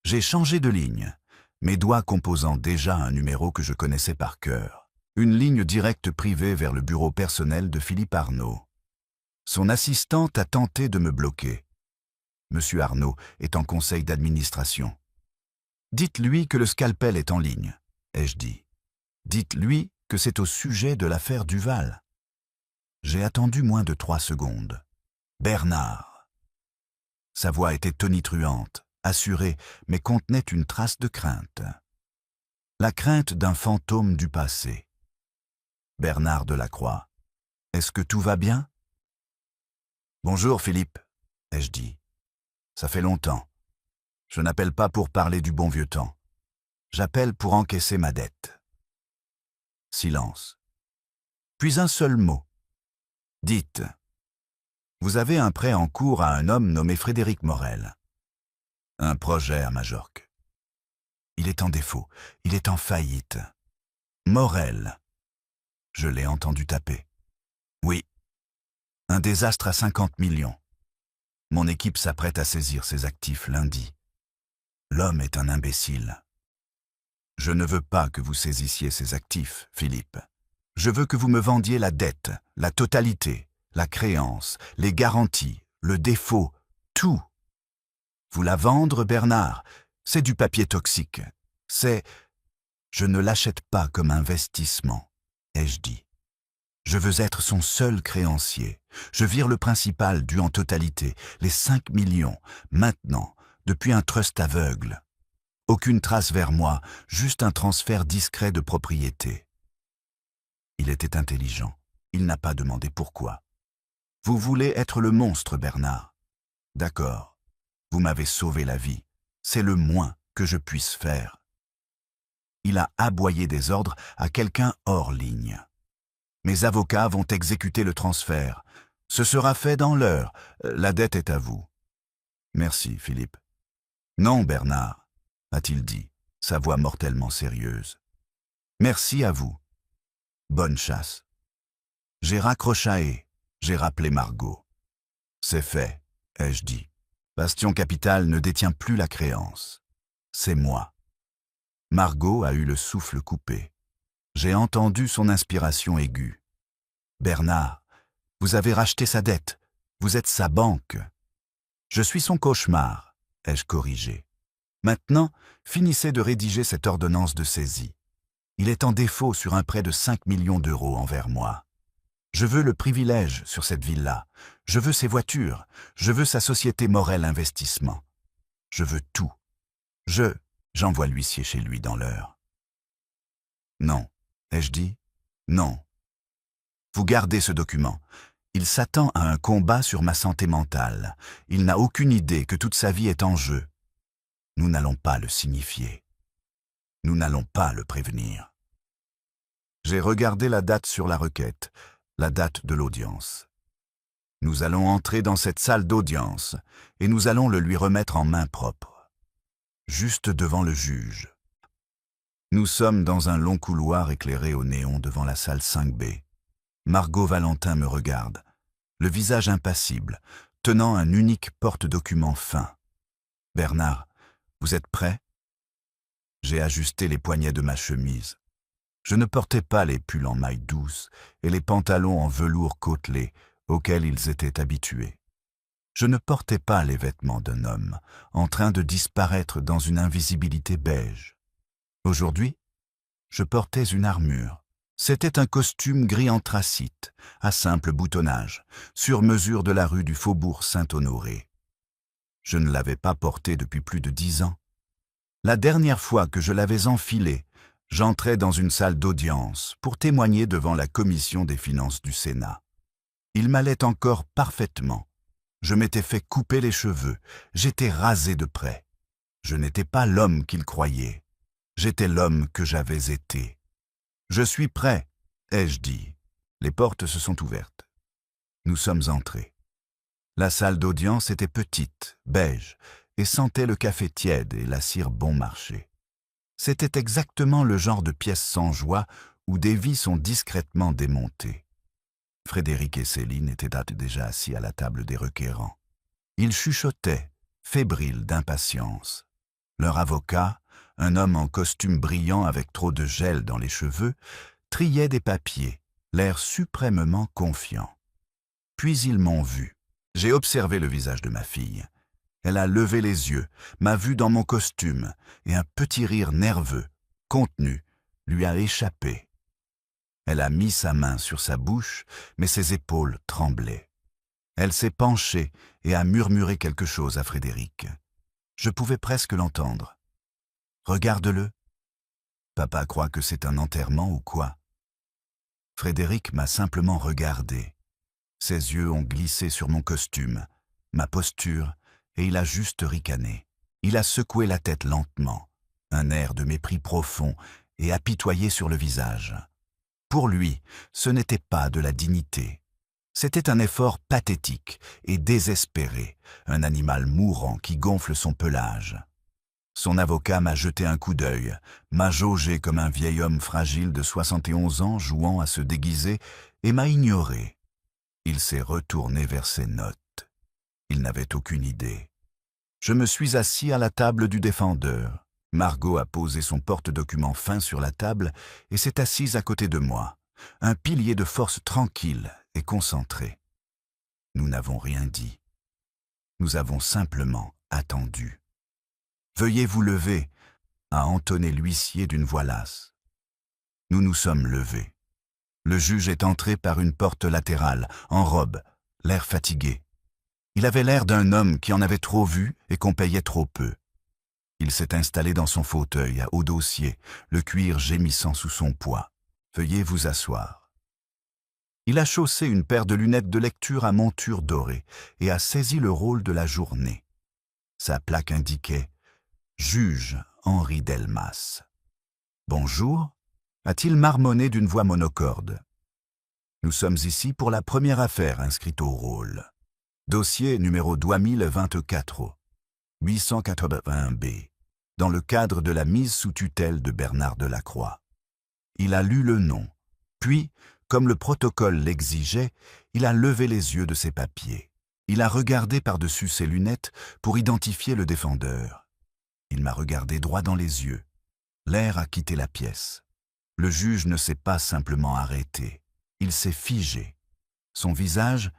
J'ai changé de ligne, mes doigts composant déjà un numéro que je connaissais par cœur, une ligne directe privée vers le bureau personnel de Philippe Arnaud. Son assistante a tenté de me bloquer. Monsieur Arnaud est en conseil d'administration. Dites-lui que le scalpel est en ligne, ai-je dit. Dites-lui que c'est au sujet de l'affaire Duval. J'ai attendu moins de 3 secondes. Bernard. Sa voix était tonitruante, assurée, mais contenait une trace de crainte. La crainte d'un fantôme du passé. Bernard Delacroix. Est-ce que tout va bien? Bonjour Philippe, ai-je dit. Ça fait longtemps. Je n'appelle pas pour parler du bon vieux temps. J'appelle pour encaisser ma dette. Silence. Puis un seul mot. Dites. Vous avez un prêt en cours à un homme nommé Frédéric Morel. Un projet à Majorque. Il est en défaut. Il est en faillite. Morel. Je l'ai entendu taper. Oui. Un désastre à 50 millions. Mon équipe s'apprête à saisir ses actifs lundi. L'homme est un imbécile. Je ne veux pas que vous saisissiez ces actifs, Philippe. Je veux que vous me vendiez la dette, la totalité, la créance, les garanties, le défaut, tout. Vous la vendre, Bernard, c'est du papier toxique. C'est... Je ne l'achète pas comme investissement, ai-je dit. Je veux être son seul créancier. Je vire le principal dû en totalité, les 5 millions, maintenant, depuis un trust aveugle. Aucune trace vers moi, juste un transfert discret de propriété. Il était intelligent. Il n'a pas demandé pourquoi. Vous voulez être le monstre, Bernard. D'accord. Vous m'avez sauvé la vie. C'est le moins que je puisse faire. Il a aboyé des ordres à quelqu'un hors ligne. Mes avocats vont exécuter le transfert. Ce sera fait dans l'heure. La dette est à vous. Merci, Philippe. Non, Bernard, a-t-il dit, sa voix mortellement sérieuse. Merci à vous. Bonne chasse. J'ai raccroché, j'ai rappelé Margot. C'est fait, ai-je dit. Bastion Capital ne détient plus la créance. C'est moi. Margot a eu le souffle coupé. J'ai entendu son inspiration aiguë. Bernard, vous avez racheté sa dette. Vous êtes sa banque. Je suis son cauchemar, ai-je corrigé. Maintenant, finissez de rédiger cette ordonnance de saisie. Il est en défaut sur un prêt de 5 millions d'euros envers moi. Je veux le privilège sur cette villa. Je veux ses voitures. Je veux sa société Morel Investissement. Je veux tout. J'envoie l'huissier chez lui dans l'heure. Non, ai-je dit? Non. Vous gardez ce document. Il s'attend à un combat sur ma santé mentale. Il n'a aucune idée que toute sa vie est en jeu. Nous n'allons pas le signifier. Nous n'allons pas le prévenir. J'ai regardé la date sur la requête, la date de l'audience. Nous allons entrer dans cette salle d'audience et nous allons le lui remettre en main propre, juste devant le juge. Nous sommes dans un long couloir éclairé au néon devant la salle 5B. Margot Valentin me regarde, le visage impassible, tenant un unique porte-document fin. « Bernard, vous êtes prêt ?» J'ai ajusté les poignets de ma chemise. Je ne portais pas les pulls en mailles douces et les pantalons en velours côtelé auxquels ils étaient habitués. Je ne portais pas les vêtements d'un homme, en train de disparaître dans une invisibilité beige. Aujourd'hui, je portais une armure. C'était un costume gris anthracite, à simple boutonnage, sur mesure de la rue du Faubourg Saint-Honoré. Je ne l'avais pas porté depuis plus de 10 ans. La dernière fois que je l'avais enfilé, j'entrais dans une salle d'audience pour témoigner devant la commission des finances du Sénat. Il m'allait encore parfaitement. Je m'étais fait couper les cheveux, j'étais rasé de près. Je n'étais pas l'homme qu'il croyait. J'étais l'homme que j'avais été. « Je suis prêt », ai-je dit. Les portes se sont ouvertes. Nous sommes entrés. La salle d'audience était petite, beige, et sentait le café tiède et la cire bon marché. C'était exactement le genre de pièce sans joie où des vies sont discrètement démontées. Frédéric et Céline étaient déjà assis à la table des requérants. Ils chuchotaient, fébriles d'impatience. Leur avocat, un homme en costume brillant avec trop de gel dans les cheveux, triait des papiers, l'air suprêmement confiant. Puis ils m'ont vu. J'ai observé le visage de ma fille. Elle a levé les yeux, m'a vu dans mon costume, et un petit rire nerveux, contenu, lui a échappé. Elle a mis sa main sur sa bouche, mais ses épaules tremblaient. Elle s'est penchée et a murmuré quelque chose à Frédéric. Je pouvais presque l'entendre. « Regarde-le. Papa croit que c'est un enterrement ou quoi ?» Frédéric m'a simplement regardé. Ses yeux ont glissé sur mon costume, ma posture, et il a juste ricané. Il a secoué la tête lentement, un air de mépris profond et apitoyé sur le visage. Pour lui, ce n'était pas de la dignité. C'était un effort pathétique et désespéré, un animal mourant qui gonfle son pelage. Son avocat m'a jeté un coup d'œil, m'a jaugé comme un vieil homme fragile de 71 ans jouant à se déguiser et m'a ignoré. Il s'est retourné vers ses notes. Il n'avait aucune idée. Je me suis assis à la table du défendeur. Margot a posé son porte-document fin sur la table et s'est assise à côté de moi, un pilier de force tranquille et concentré. Nous n'avons rien dit. Nous avons simplement attendu. « Veuillez vous lever », a entonné l'huissier d'une voix lasse. Nous nous sommes levés. Le juge est entré par une porte latérale, en robe, l'air fatigué. Il avait l'air d'un homme qui en avait trop vu et qu'on payait trop peu. Il s'est installé dans son fauteuil à haut dossier, le cuir gémissant sous son poids. « Veuillez vous asseoir. » Il a chaussé une paire de lunettes de lecture à monture dorée et a saisi le rôle de la journée. Sa plaque indiquait « Juge Henri Delmas ». « Bonjour », a-t-il marmonné d'une voix monocorde. « Nous sommes ici pour la première affaire inscrite au rôle. Dossier numéro 2024, 881B, dans le cadre de la mise sous tutelle de Bernard Delacroix. » Il a lu le nom, puis, comme le protocole l'exigeait, il a levé les yeux de ses papiers. Il a regardé par-dessus ses lunettes pour identifier le défendeur. Il m'a regardé droit dans les yeux. L'air a quitté la pièce. Le juge ne s'est pas simplement arrêté. Il s'est figé. Son visage,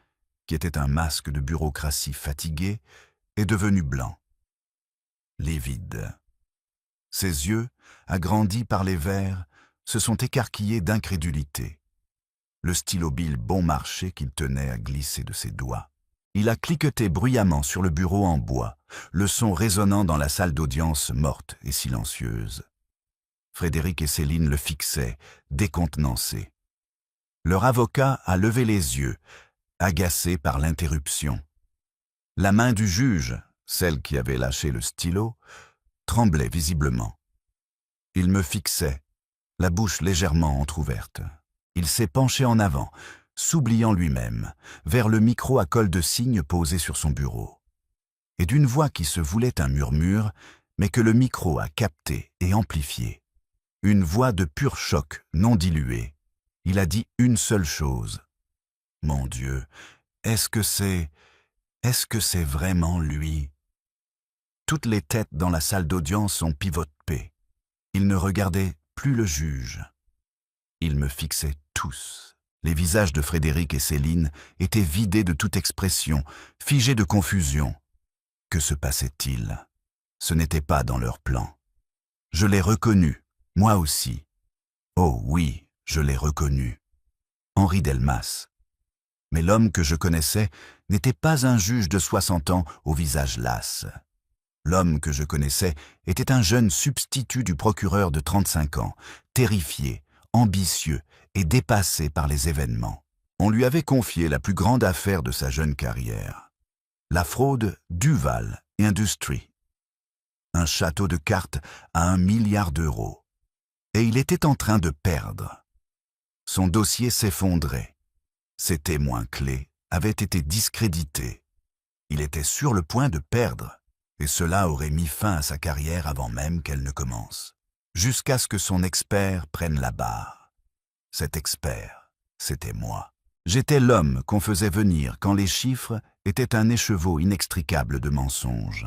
qui était un masque de bureaucratie fatigué, est devenu blanc, livide. Ses yeux, agrandis par les verres, se sont écarquillés d'incrédulité. Le stylo bille bon marché qu'il tenait a glissé de ses doigts. Il a cliqueté bruyamment sur le bureau en bois, le son résonnant dans la salle d'audience morte et silencieuse. Frédéric et Céline le fixaient, décontenancés. Leur avocat a levé les yeux, agacé par l'interruption. La main du juge, celle qui avait lâché le stylo, tremblait visiblement. Il me fixait, la bouche légèrement entr'ouverte. Il s'est penché en avant, s'oubliant lui-même, vers le micro à colle de cygne posé sur son bureau. Et d'une voix qui se voulait un murmure, mais que le micro a capté et amplifié. Une voix de pur choc, non diluée. Il a dit une seule chose. « Mon Dieu, est-ce que c'est vraiment lui ?» Toutes les têtes dans la salle d'audience ont pivoté. Ils ne regardaient plus le juge. Ils me fixaient tous. Les visages de Frédéric et Céline étaient vidés de toute expression, figés de confusion. Que se passait-il? Ce n'était pas dans leur plan. Je l'ai reconnu, moi aussi. Oh oui, je l'ai reconnu. Henri Delmas. Mais l'homme que je connaissais n'était pas un juge de 60 ans au visage las. L'homme que je connaissais était un jeune substitut du procureur de 35 ans, terrifié, ambitieux et dépassé par les événements. On lui avait confié la plus grande affaire de sa jeune carrière. La fraude Duval Industries. Un château de cartes à 1 milliard d'euros. Et il était en train de perdre. Son dossier s'effondrait. Ses témoins clés avaient été discrédités. Il était sur le point de perdre, et cela aurait mis fin à sa carrière avant même qu'elle ne commence, jusqu'à ce que son expert prenne la barre. Cet expert, c'était moi. J'étais l'homme qu'on faisait venir quand les chiffres étaient un écheveau inextricable de mensonges.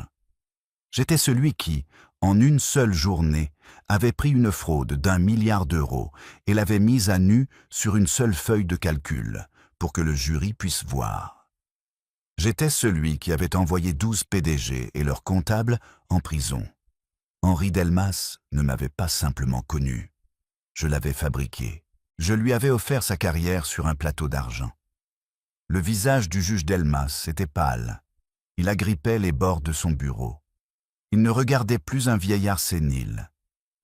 J'étais celui qui, en une seule journée, avait pris une fraude d'1 milliard d'euros et l'avait mise à nu sur une seule feuille de calcul, pour que le jury puisse voir. J'étais celui qui avait envoyé 12 PDG et leurs comptables en prison. Henri Delmas ne m'avait pas simplement connu. Je l'avais fabriqué. Je lui avais offert sa carrière sur un plateau d'argent. Le visage du juge Delmas était pâle. Il agrippait les bords de son bureau. Il ne regardait plus un vieillard sénile.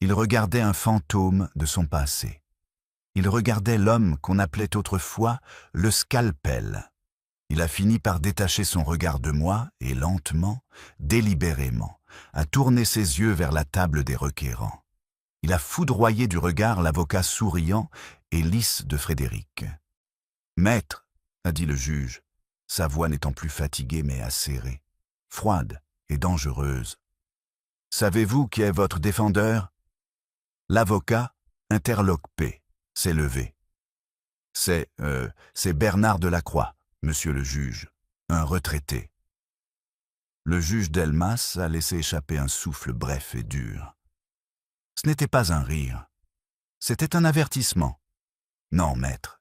Il regardait un fantôme de son passé. Il regardait l'homme qu'on appelait autrefois le scalpel. Il a fini par détacher son regard de moi et lentement, délibérément, a tourné ses yeux vers la table des requérants. Il a foudroyé du regard l'avocat souriant et lisse de Frédéric. « Maître, » a dit le juge, sa voix n'étant plus fatiguée mais acérée, froide et dangereuse. « Savez-vous qui est votre défendeur ?» L'avocat, interloqué, s'est levé. « C'est Bernard Delacroix, monsieur le juge, un retraité. » Le juge Delmas a laissé échapper un souffle bref et dur. Ce n'était pas un rire. C'était un avertissement. « Non, maître, »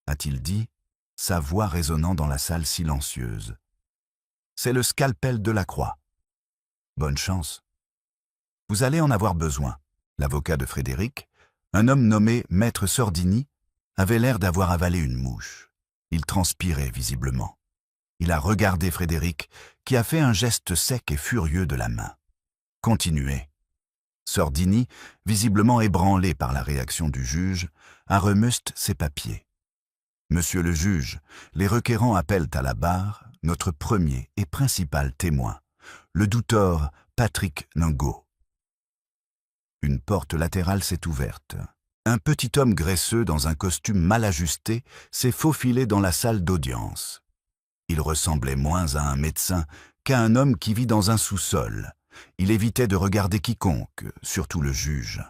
a-t-il dit, sa voix résonnant dans la salle silencieuse. « C'est le scalpel de la croix. Bonne chance. Vous allez en avoir besoin. » L'avocat de Frédéric, un homme nommé Maître Sordini, avait l'air d'avoir avalé une mouche. Il transpirait visiblement. Il a regardé Frédéric, qui a fait un geste sec et furieux de la main. « Continuez. » Sordini, visiblement ébranlé par la réaction du juge, a remuste ses papiers. « Monsieur le juge, les requérants appellent à la barre notre premier et principal témoin, le douteur Patrick Ngo. » Une porte latérale s'est ouverte. Un petit homme graisseux dans un costume mal ajusté s'est faufilé dans la salle d'audience. Il ressemblait moins à un médecin qu'à un homme qui vit dans un sous-sol. Il évitait de regarder quiconque, surtout le juge.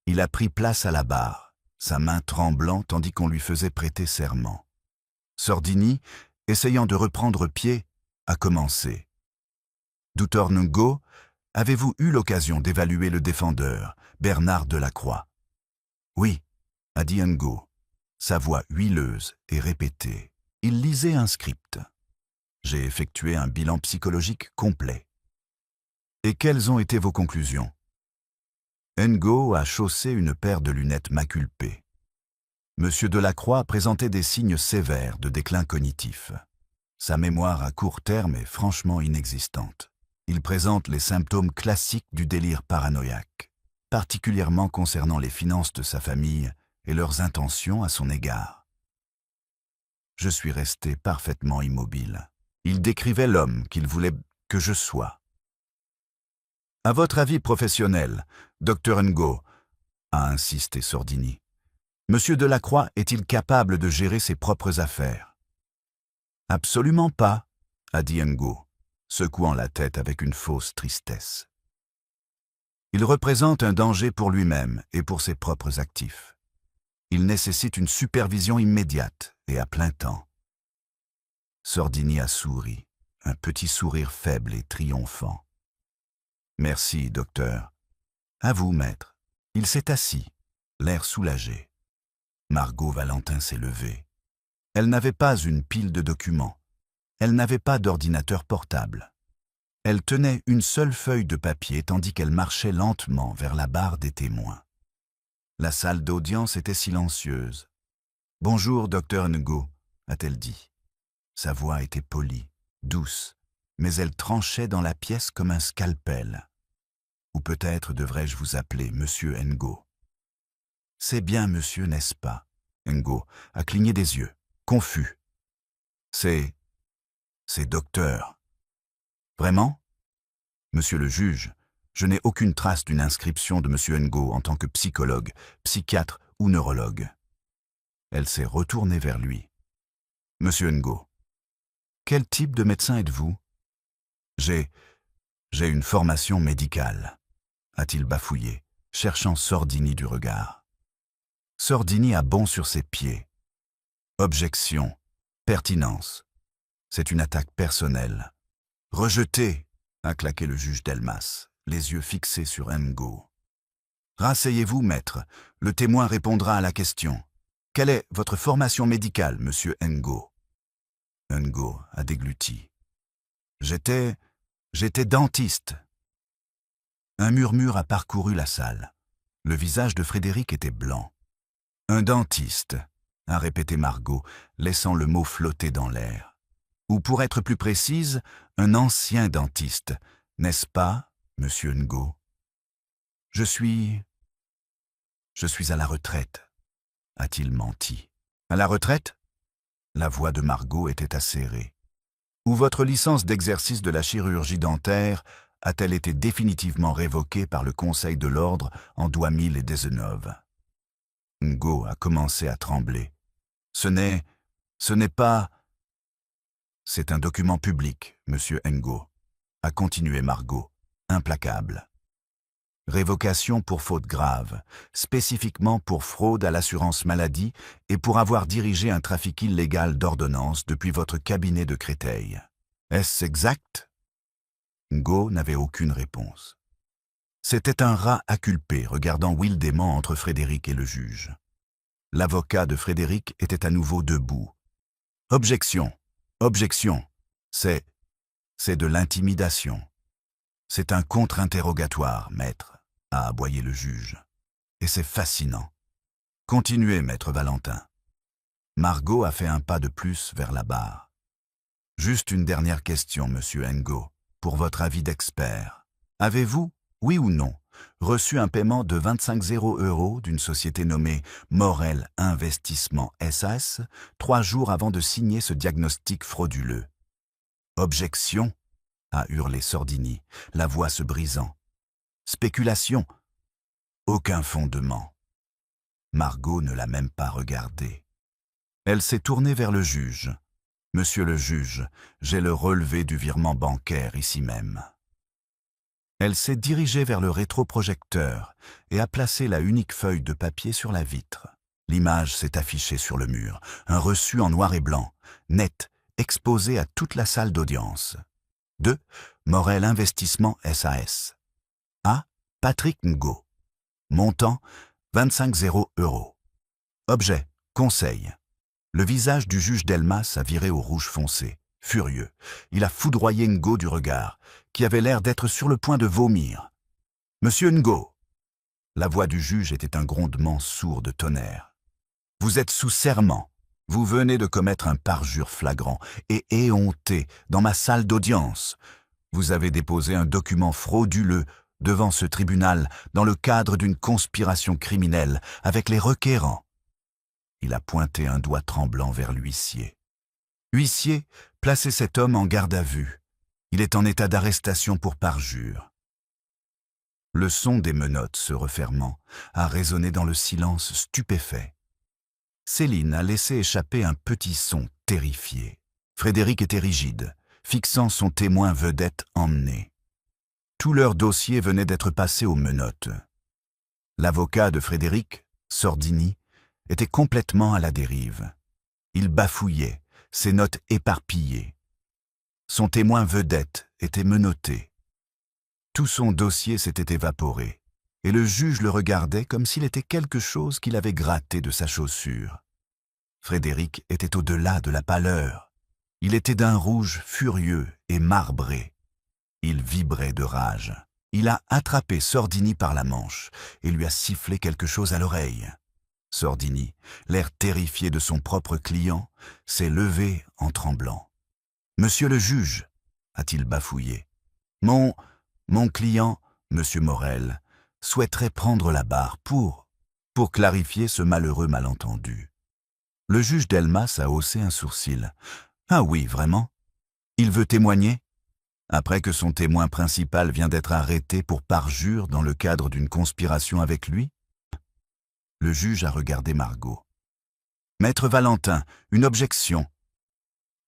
Il a pris place à la barre, sa main tremblant tandis qu'on lui faisait prêter serment. Sordini, essayant de reprendre pied, a commencé. « Douteur Ngo, avez-vous eu l'occasion d'évaluer le défendeur, Bernard Delacroix ?»« Oui, » a dit Ngo, sa voix huileuse et répétée. Il lisait un script. « J'ai effectué un bilan psychologique complet. »« Et quelles ont été vos conclusions ?» Ngo a chaussé une paire de lunettes maculpées. Monsieur Delacroix présentait des signes sévères de déclin cognitif. Sa mémoire à court terme est franchement inexistante. Il présente les symptômes classiques du délire paranoïaque, particulièrement concernant les finances de sa famille et leurs intentions à son égard. Je suis resté parfaitement immobile. Il décrivait l'homme qu'il voulait que je sois. « À votre avis professionnel, docteur Ngo, » a insisté Sordini, « Monsieur Delacroix est-il capable de gérer ses propres affaires ?»« Absolument pas, » a dit Ngo, secouant la tête avec une fausse tristesse. Il représente un danger pour lui-même et pour ses propres actifs. Il nécessite une supervision immédiate et à plein temps. Sordini a souri, un petit sourire faible et triomphant. « Merci, docteur. À vous, maître. » Il s'est assis, l'air soulagé. Margot Valentin s'est levée. Elle n'avait pas une pile de documents. Elle n'avait pas d'ordinateur portable. Elle tenait une seule feuille de papier tandis qu'elle marchait lentement vers la barre des témoins. La salle d'audience était silencieuse. « Bonjour, docteur Ngo, » a-t-elle dit. Sa voix était polie, douce, mais elle tranchait dans la pièce comme un scalpel. Ou peut-être devrais-je vous appeler Monsieur Ngo. « C'est bien monsieur, n'est-ce pas ?» Ngo a cligné des yeux, confus. « C'est docteur. » « Vraiment ? Monsieur le juge, je n'ai aucune trace d'une inscription de monsieur Ngo en tant que psychologue, psychiatre ou neurologue. » Elle s'est retournée vers lui. « Monsieur Ngo, quel type de médecin êtes-vous ? » « J'ai une formation médicale, » a-t-il bafouillé, cherchant Sordini du regard. Sordini a bond sur ses pieds. « Objection, pertinence. C'est une attaque personnelle. »« Rejeté !» a claqué le juge Delmas, les yeux fixés sur Ngo. « Rasseyez-vous, maître. Le témoin répondra à la question. Quelle est votre formation médicale, monsieur Ngo ?» Ngo a dégluti. « J'étais dentiste. » Un murmure a parcouru la salle. Le visage de Frédéric était blanc. « Un dentiste », a répété Margot, laissant le mot flotter dans l'air. Ou pour être plus précise, un ancien dentiste, n'est-ce pas, monsieur Ngo ? Je suis à la retraite, a-t-il menti. À la retraite ? La voix de Margot était acérée. Ou votre licence d'exercice de la chirurgie dentaire a-t-elle été définitivement révoquée par le Conseil de l'Ordre en Douamil et Dezenove ? Ngo a commencé à trembler. Ce n'est pas... C'est un document public, monsieur Ngo, a continué Margot, implacable. Révocation pour faute grave, spécifiquement pour fraude à l'assurance maladie et pour avoir dirigé un trafic illégal d'ordonnances depuis votre cabinet de Créteil. Est-ce exact ? Ngo n'avait aucune réponse. C'était un rat acculpé regardant Will dément entre Frédéric et le juge. L'avocat de Frédéric était à nouveau debout. « Objection, objection, c'est de l'intimidation. C'est un contre-interrogatoire, maître, a aboyé le juge. Et c'est fascinant. Continuez, maître Valentin. » Margot a fait un pas de plus vers la barre. « Juste une dernière question, monsieur Ngo, pour votre avis d'expert. Avez-vous, oui ou non, reçu un paiement de 25 € d'une société nommée Morel Investissement SAS 3 jours avant de signer ce diagnostic frauduleux? » « Objection !» a hurlé Sordini, la voix se brisant. « Spéculation ! Aucun fondement. » Margot ne l'a même pas regardé. Elle s'est tournée vers le juge. « Monsieur le juge, j'ai le relevé du virement bancaire ici même. » Elle s'est dirigée vers le rétroprojecteur et a placé la unique feuille de papier sur la vitre. L'image s'est affichée sur le mur, un reçu en noir et blanc, net, exposé à toute la salle d'audience. De Morel Investissement SAS. A. Patrick Ngo. Montant 25 €. Objet, conseil. Le visage du juge Delmas a viré au rouge foncé. Furieux, il a foudroyé Ngo du regard, qui avait l'air d'être sur le point de vomir. « Monsieur Ngo !» La voix du juge était un grondement sourd de tonnerre. « Vous êtes sous serment. Vous venez de commettre un parjure flagrant et éhonté dans ma salle d'audience. Vous avez déposé un document frauduleux devant ce tribunal dans le cadre d'une conspiration criminelle avec les requérants. » Il a pointé un doigt tremblant vers l'huissier. « Huissier, placez cet homme en garde à vue. Il est en état d'arrestation pour parjure. » Le son des menottes se refermant a résonné dans le silence stupéfait. Céline a laissé échapper un petit son terrifié. Frédéric était rigide, fixant son témoin vedette emmené. Tout leur dossier venait d'être passé aux menottes. L'avocat de Frédéric, Sordini, était complètement à la dérive. Il bafouillait, ses notes éparpillées. Son témoin vedette était menotté. Tout son dossier s'était évaporé, et le juge le regardait comme s'il était quelque chose qu'il avait gratté de sa chaussure. Frédéric était au-delà de la pâleur. Il était d'un rouge furieux et marbré. Il vibrait de rage. Il a attrapé Sordini par la manche et lui a sifflé quelque chose à l'oreille. Sordini, l'air terrifié de son propre client, s'est levé en tremblant. « Monsieur le juge !» a-t-il bafouillé. « Mon client, monsieur Morel, souhaiterait prendre la barre pour clarifier ce malheureux malentendu. » Le juge Delmas a haussé un sourcil. « Ah oui, vraiment? Il veut témoigner? Après que son témoin principal vient d'être arrêté pour parjure dans le cadre d'une conspiration avec lui ?» Le juge a regardé Margot. « Maître Valentin, une objection. »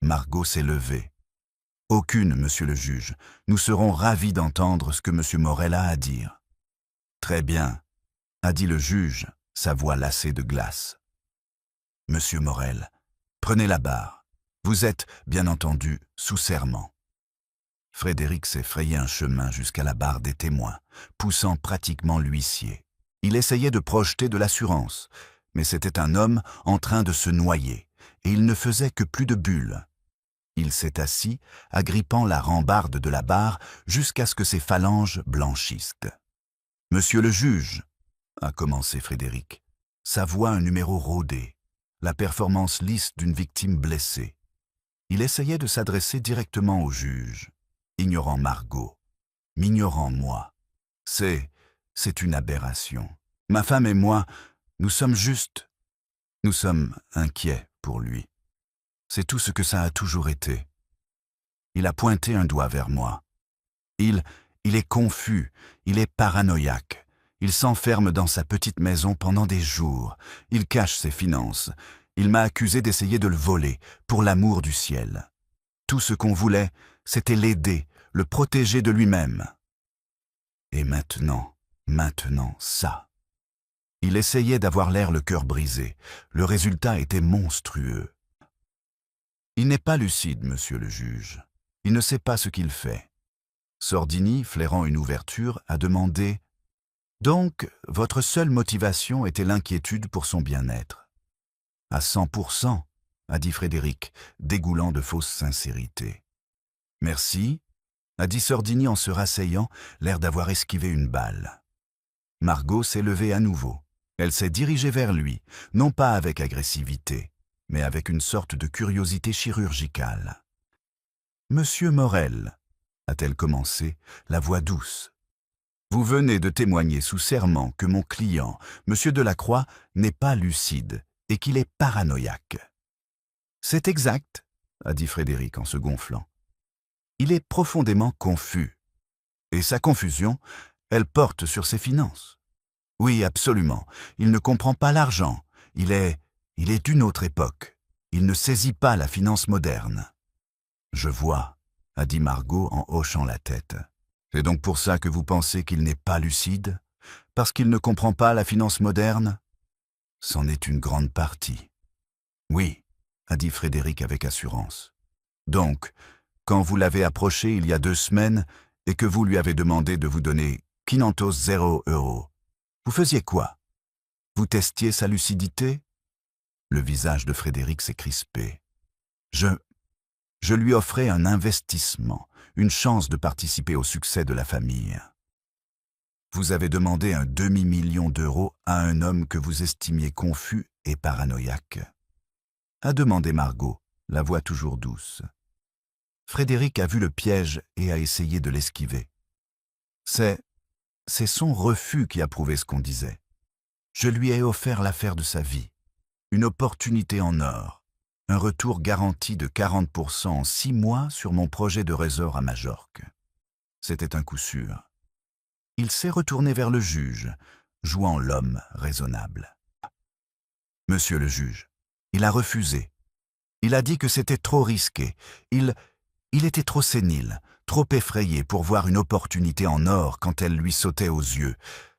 Margot s'est levée. « Aucune, monsieur le juge. Nous serons ravis d'entendre ce que monsieur Morel a à dire. »« Très bien, » a dit le juge, sa voix lassée de glace. « Monsieur Morel, prenez la barre. Vous êtes, bien entendu, sous serment. » Frédéric s'est frayé un chemin jusqu'à la barre des témoins, poussant pratiquement l'huissier. Il essayait de projeter de l'assurance, mais c'était un homme en train de se noyer, et il ne faisait que plus de bulles. Il s'est assis, agrippant la rambarde de la barre jusqu'à ce que ses phalanges blanchissent. « Monsieur le juge !» a commencé Frédéric, sa voix un numéro rodé, la performance lisse d'une victime blessée. Il essayait de s'adresser directement au juge, ignorant Margot, m'ignorant moi. C'est une aberration. Ma femme et moi, nous sommes inquiets pour lui. C'est tout ce que ça a toujours été. Il a pointé un doigt vers moi. Il est confus, il est paranoïaque. Il s'enferme dans sa petite maison pendant des jours. Il cache ses finances. Il m'a accusé d'essayer de le voler, pour l'amour du ciel. Tout ce qu'on voulait, c'était l'aider, le protéger de lui-même. Et maintenant, ça. Il essayait d'avoir l'air le cœur brisé. Le résultat était monstrueux. Il n'est pas lucide, monsieur le juge. Il ne sait pas ce qu'il fait. Sordini, flairant une ouverture, a demandé Donc, votre seule motivation était l'inquiétude pour son bien-être. À 100%, a dit Frédéric, dégoulant de fausse sincérité. Merci, a dit Sordini en se rasseyant, l'air d'avoir esquivé une balle. Margot s'est levée à nouveau. Elle s'est dirigée vers lui, non pas avec agressivité, mais avec une sorte de curiosité chirurgicale. « Monsieur Morel », a-t-elle commencé, la voix douce. « Vous venez de témoigner sous serment que mon client, Monsieur Delacroix, n'est pas lucide et qu'il est paranoïaque. »« C'est exact, » a dit Frédéric en se gonflant. « Il est profondément confus. Et sa confusion, elle porte sur ses finances. Oui, absolument. Il ne comprend pas l'argent. Il est d'une autre époque. Il ne saisit pas la finance moderne. »« Je vois, » a dit Margot en hochant la tête. « C'est donc pour ça que vous pensez qu'il n'est pas lucide? Parce qu'il ne comprend pas la finance moderne? C'en est une grande partie. »« Oui, » a dit Frédéric avec assurance. « Donc, quand vous l'avez approché il y a 2 semaines et que vous lui avez demandé de vous donner 500 €, vous faisiez quoi? Vous testiez sa lucidité? » Le visage de Frédéric s'est crispé. « Je lui offrais un investissement, une chance de participer au succès de la famille. » Vous avez demandé un demi-million d'euros à un homme que vous estimiez confus et paranoïaque. A demandé Margot, la voix toujours douce. Frédéric a vu le piège et a essayé de l'esquiver. C'est son refus qui a prouvé ce qu'on disait. Je lui ai offert l'affaire de sa vie, une opportunité en or, un retour garanti de 40% en 6 mois sur mon projet de resort à Majorque. C'était un coup sûr. Il s'est retourné vers le juge, jouant l'homme raisonnable. « Monsieur le juge, il a refusé. Il a dit que c'était trop risqué. Il était trop sénile, trop effrayé pour voir une opportunité en or quand elle lui sautait aux yeux.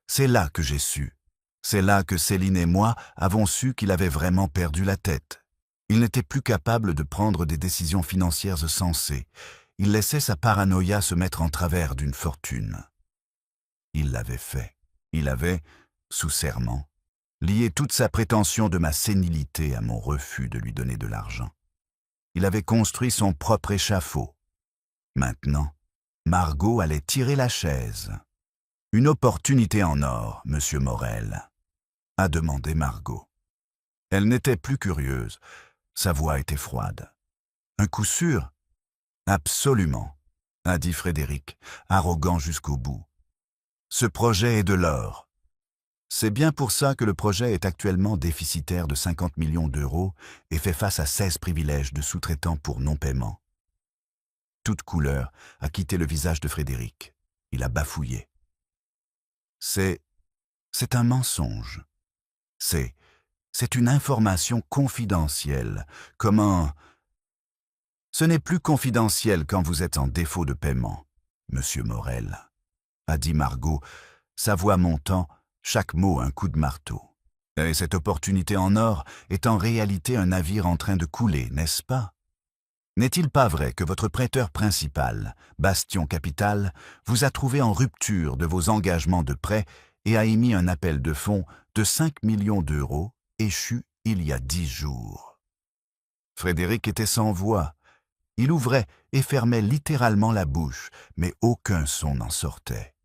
C'est là que j'ai su. C'est là que Céline et moi avons su qu'il avait vraiment perdu la tête. Il n'était plus capable de prendre des décisions financières sensées. Il laissait sa paranoïa se mettre en travers d'une fortune. Il l'avait fait. Il avait, sous serment, lié toute sa prétention de ma sénilité à mon refus de lui donner de l'argent. Il avait construit son propre échafaud. Maintenant, Margot allait tirer la chaise. « Une opportunité en or, monsieur Morel », a demandé Margot. Elle n'était plus curieuse. Sa voix était froide. « Un coup sûr ?»« Absolument, » a dit Frédéric, arrogant jusqu'au bout. « Ce projet est de l'or. C'est bien pour ça que le projet est actuellement déficitaire de 50 millions d'euros et fait face à 16 privilèges de sous-traitants pour non-paiement. » Toute couleur a quitté le visage de Frédéric. Il a bafouillé. « C'est un mensonge. C'est une information confidentielle. Comment... » « Ce n'est plus confidentiel quand vous êtes en défaut de paiement, monsieur Morel, » a dit Margot, sa voix montant, chaque mot un coup de marteau. « Et cette opportunité en or est en réalité un navire en train de couler, n'est-ce pas? N'est-il pas vrai que votre prêteur principal, Bastion Capital, vous a trouvé en rupture de vos engagements de prêt et a émis un appel de fonds de 5 millions d'euros, échu il y a 10 jours. » Frédéric était sans voix. Il ouvrait et fermait littéralement la bouche, mais aucun son n'en sortait.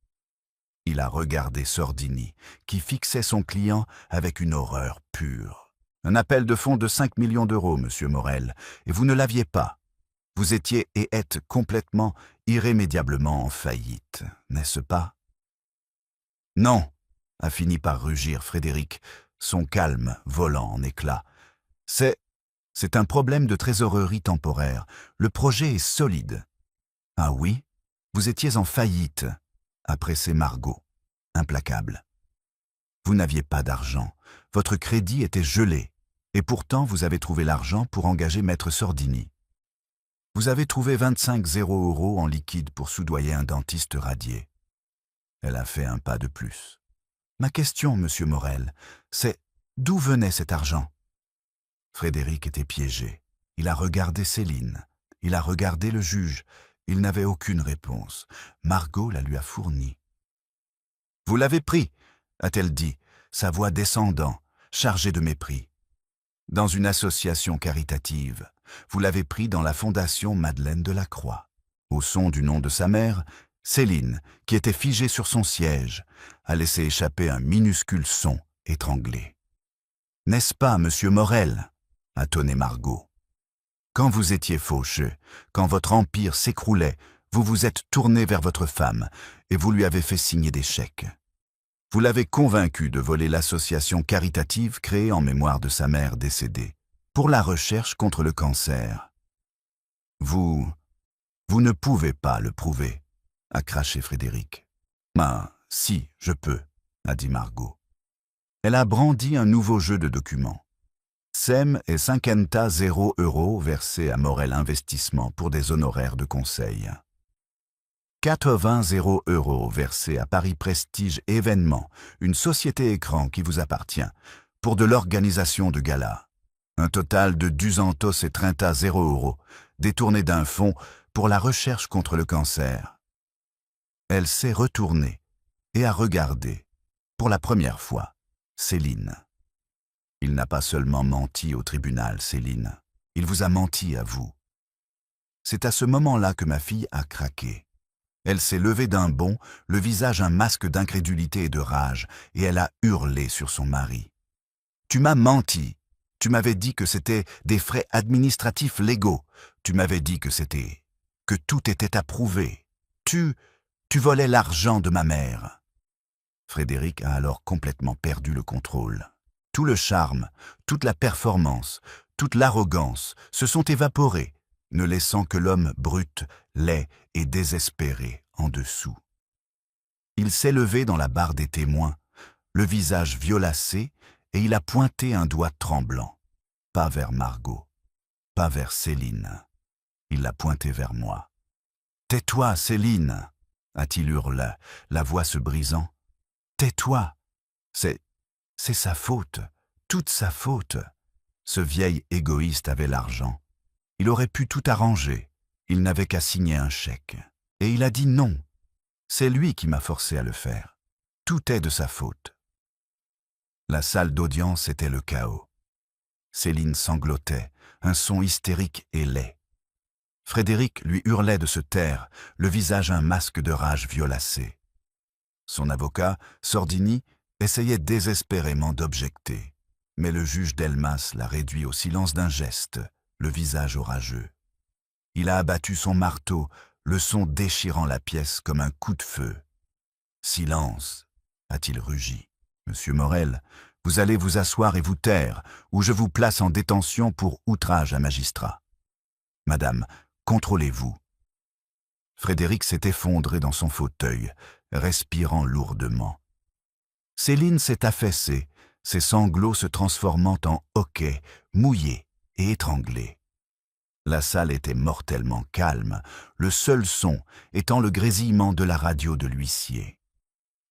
Il a regardé Sordini, qui fixait son client avec une horreur pure. « Un appel de fonds de 5 millions d'euros, monsieur Morel, et vous ne l'aviez pas. Vous étiez et êtes complètement, irrémédiablement en faillite, n'est-ce pas? » « Non, » a fini par rugir Frédéric, son calme volant en éclats. « C'est un problème de trésorerie temporaire. Le projet est solide. »« Ah oui? Vous étiez en faillite, » a pressé Margot, implacable. « Vous n'aviez pas d'argent. Votre crédit était gelé. Et pourtant, vous avez trouvé l'argent pour engager Maître Sordini. Vous avez trouvé 25 € en liquide pour soudoyer un dentiste radié. » Elle a fait un pas de plus. « Ma question, monsieur Morel, c'est d'où venait cet argent? » Frédéric était piégé. Il a regardé Céline. Il a regardé le juge. Il n'avait aucune réponse. Margot la lui a fournie. « Vous l'avez pris, a-t-elle dit, sa voix descendant, chargée de mépris. Dans une association caritative, vous l'avez pris dans la fondation Madeleine de la Croix. Au son du nom de sa mère, Céline, qui était figée sur son siège, a laissé échapper un minuscule son étranglé. « N'est-ce pas, monsieur Morel ?» a tonné Margot. « Quand vous étiez faucheux, quand votre empire s'écroulait, vous vous êtes tourné vers votre femme et vous lui avez fait signer des chèques. Vous l'avez convaincu de voler l'association caritative créée en mémoire de sa mère décédée, pour la recherche contre le cancer. Vous ne pouvez pas le prouver, a craché Frédéric. Ah, si, je peux, a dit Margot. Elle a brandi un nouveau jeu de documents. SEM et 50 0 € versés à Morel Investissement pour des honoraires de conseil. 80 0 € versés à Paris Prestige Événements, une société écran qui vous appartient, pour de l'organisation de galas. Un total de 230 et 30 0 € détournés d'un fonds pour la recherche contre le cancer. Elle s'est retournée et a regardé, pour la première fois, Céline. Il n'a pas seulement menti au tribunal, Céline. Il vous a menti à vous. C'est à ce moment-là que ma fille a craqué. Elle s'est levée d'un bond, le visage un masque d'incrédulité et de rage, et elle a hurlé sur son mari. « Tu m'as menti. Tu m'avais dit que c'était des frais administratifs légaux. Tu m'avais dit que tout était approuvé. Tu volais l'argent de ma mère. » Frédéric a alors complètement perdu le contrôle. Tout le charme, toute la performance, toute l'arrogance se sont évaporés, ne laissant que l'homme brut, laid et désespéré en dessous. Il s'est levé dans la barre des témoins, le visage violacé, et il a pointé un doigt tremblant. Pas vers Margot, pas vers Céline. Il l'a pointé vers moi. « Tais-toi, Céline !» a-t-il hurlé, la voix se brisant. « Tais-toi ! C'est sa faute, toute sa faute. Ce vieil égoïste avait l'argent. Il aurait pu tout arranger. Il n'avait qu'à signer un chèque. Et il a dit non. C'est lui qui m'a forcé à le faire. Tout est de sa faute. » La salle d'audience était le chaos. Céline sanglotait, un son hystérique et laid. Frédéric lui hurlait de se taire, le visage un masque de rage violacé. Son avocat, Sordini, essayait désespérément d'objecter, mais le juge Delmas l'a réduit au silence d'un geste, le visage orageux. Il a abattu son marteau, le son déchirant la pièce comme un coup de feu. « Silence !» a-t-il rugi. « Monsieur Morel, vous allez vous asseoir et vous taire, ou je vous place en détention pour outrage à magistrat. Madame, contrôlez-vous. » Frédéric s'est effondré dans son fauteuil, respirant lourdement. Céline s'est affaissée, ses sanglots se transformant en hoquets, mouillés et étranglés. La salle était mortellement calme, le seul son étant le grésillement de la radio de l'huissier.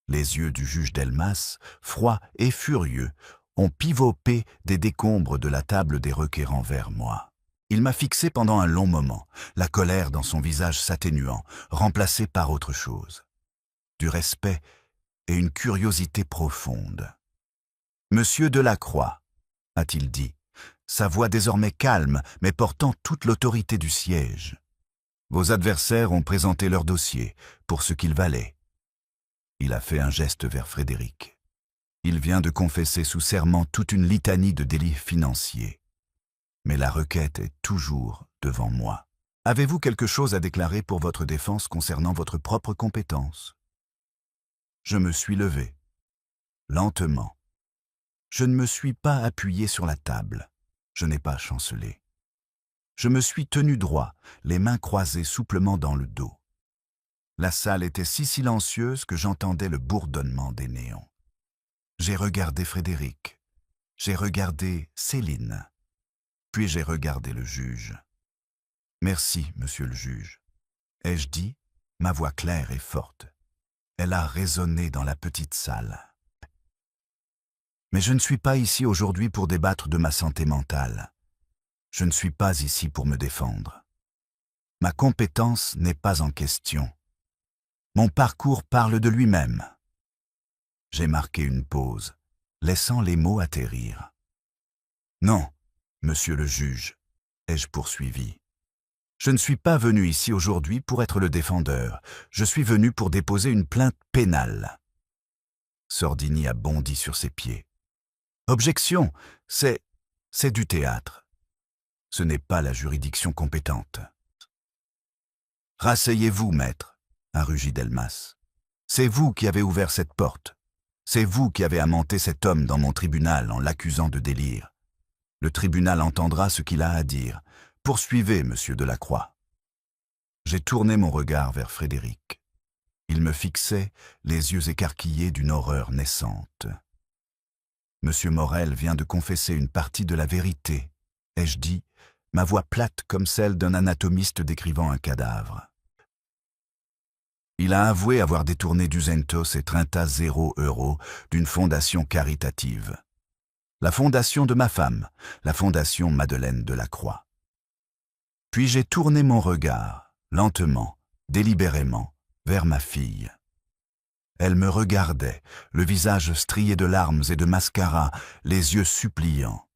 Les yeux du juge Delmas, froids et furieux, ont pivopé des décombres de la table des requérants vers moi. Il m'a fixé pendant un long moment, la colère dans son visage s'atténuant, remplacée par autre chose. Du respect et une curiosité profonde. « Monsieur Delacroix, » a-t-il dit, sa voix désormais calme, mais portant toute l'autorité du siège. « Vos adversaires ont présenté leur dossier, pour ce qu'il valait. » Il a fait un geste vers Frédéric. Il vient de confesser sous serment toute une litanie de délits financiers. Mais la requête est toujours devant moi. Avez-vous quelque chose à déclarer pour votre défense concernant votre propre compétence ? Je me suis levé, lentement. Je ne me suis pas appuyé sur la table. Je n'ai pas chancelé. Je me suis tenu droit, les mains croisées souplement dans le dos. La salle était si silencieuse que j'entendais le bourdonnement des néons. J'ai regardé Frédéric. J'ai regardé Céline. Puis j'ai regardé le juge. « Merci, monsieur le juge. » ai-je dit, ma voix claire et forte. Elle a résonné dans la petite salle. Mais je ne suis pas ici aujourd'hui pour débattre de ma santé mentale. Je ne suis pas ici pour me défendre. Ma compétence n'est pas en question. Mon parcours parle de lui-même. J'ai marqué une pause, laissant les mots atterrir. Non, monsieur le juge, ai-je poursuivi. Je ne suis pas venu ici aujourd'hui pour être le défendeur. Je suis venu pour déposer une plainte pénale. Sordini a bondi sur ses pieds. Objection, c'est du théâtre. Ce n'est pas la juridiction compétente. Rasseyez-vous, maître, a rugi Delmas. C'est vous qui avez ouvert cette porte. C'est vous qui avez amenté cet homme dans mon tribunal en l'accusant de délire. Le tribunal entendra ce qu'il a à dire. Poursuivez, monsieur Delacroix. J'ai tourné mon regard vers Frédéric. Il me fixait, les yeux écarquillés d'une horreur naissante. Monsieur Morel vient de confesser une partie de la vérité, ai-je dit, ma voix plate comme celle d'un anatomiste décrivant un cadavre. Il a avoué avoir détourné d'Usentos et 30 € d'une fondation caritative. La fondation de ma femme, la fondation Madeleine Delacroix. Puis j'ai tourné mon regard, lentement, délibérément, vers ma fille. Elle me regardait, le visage strié de larmes et de mascara, les yeux suppliants.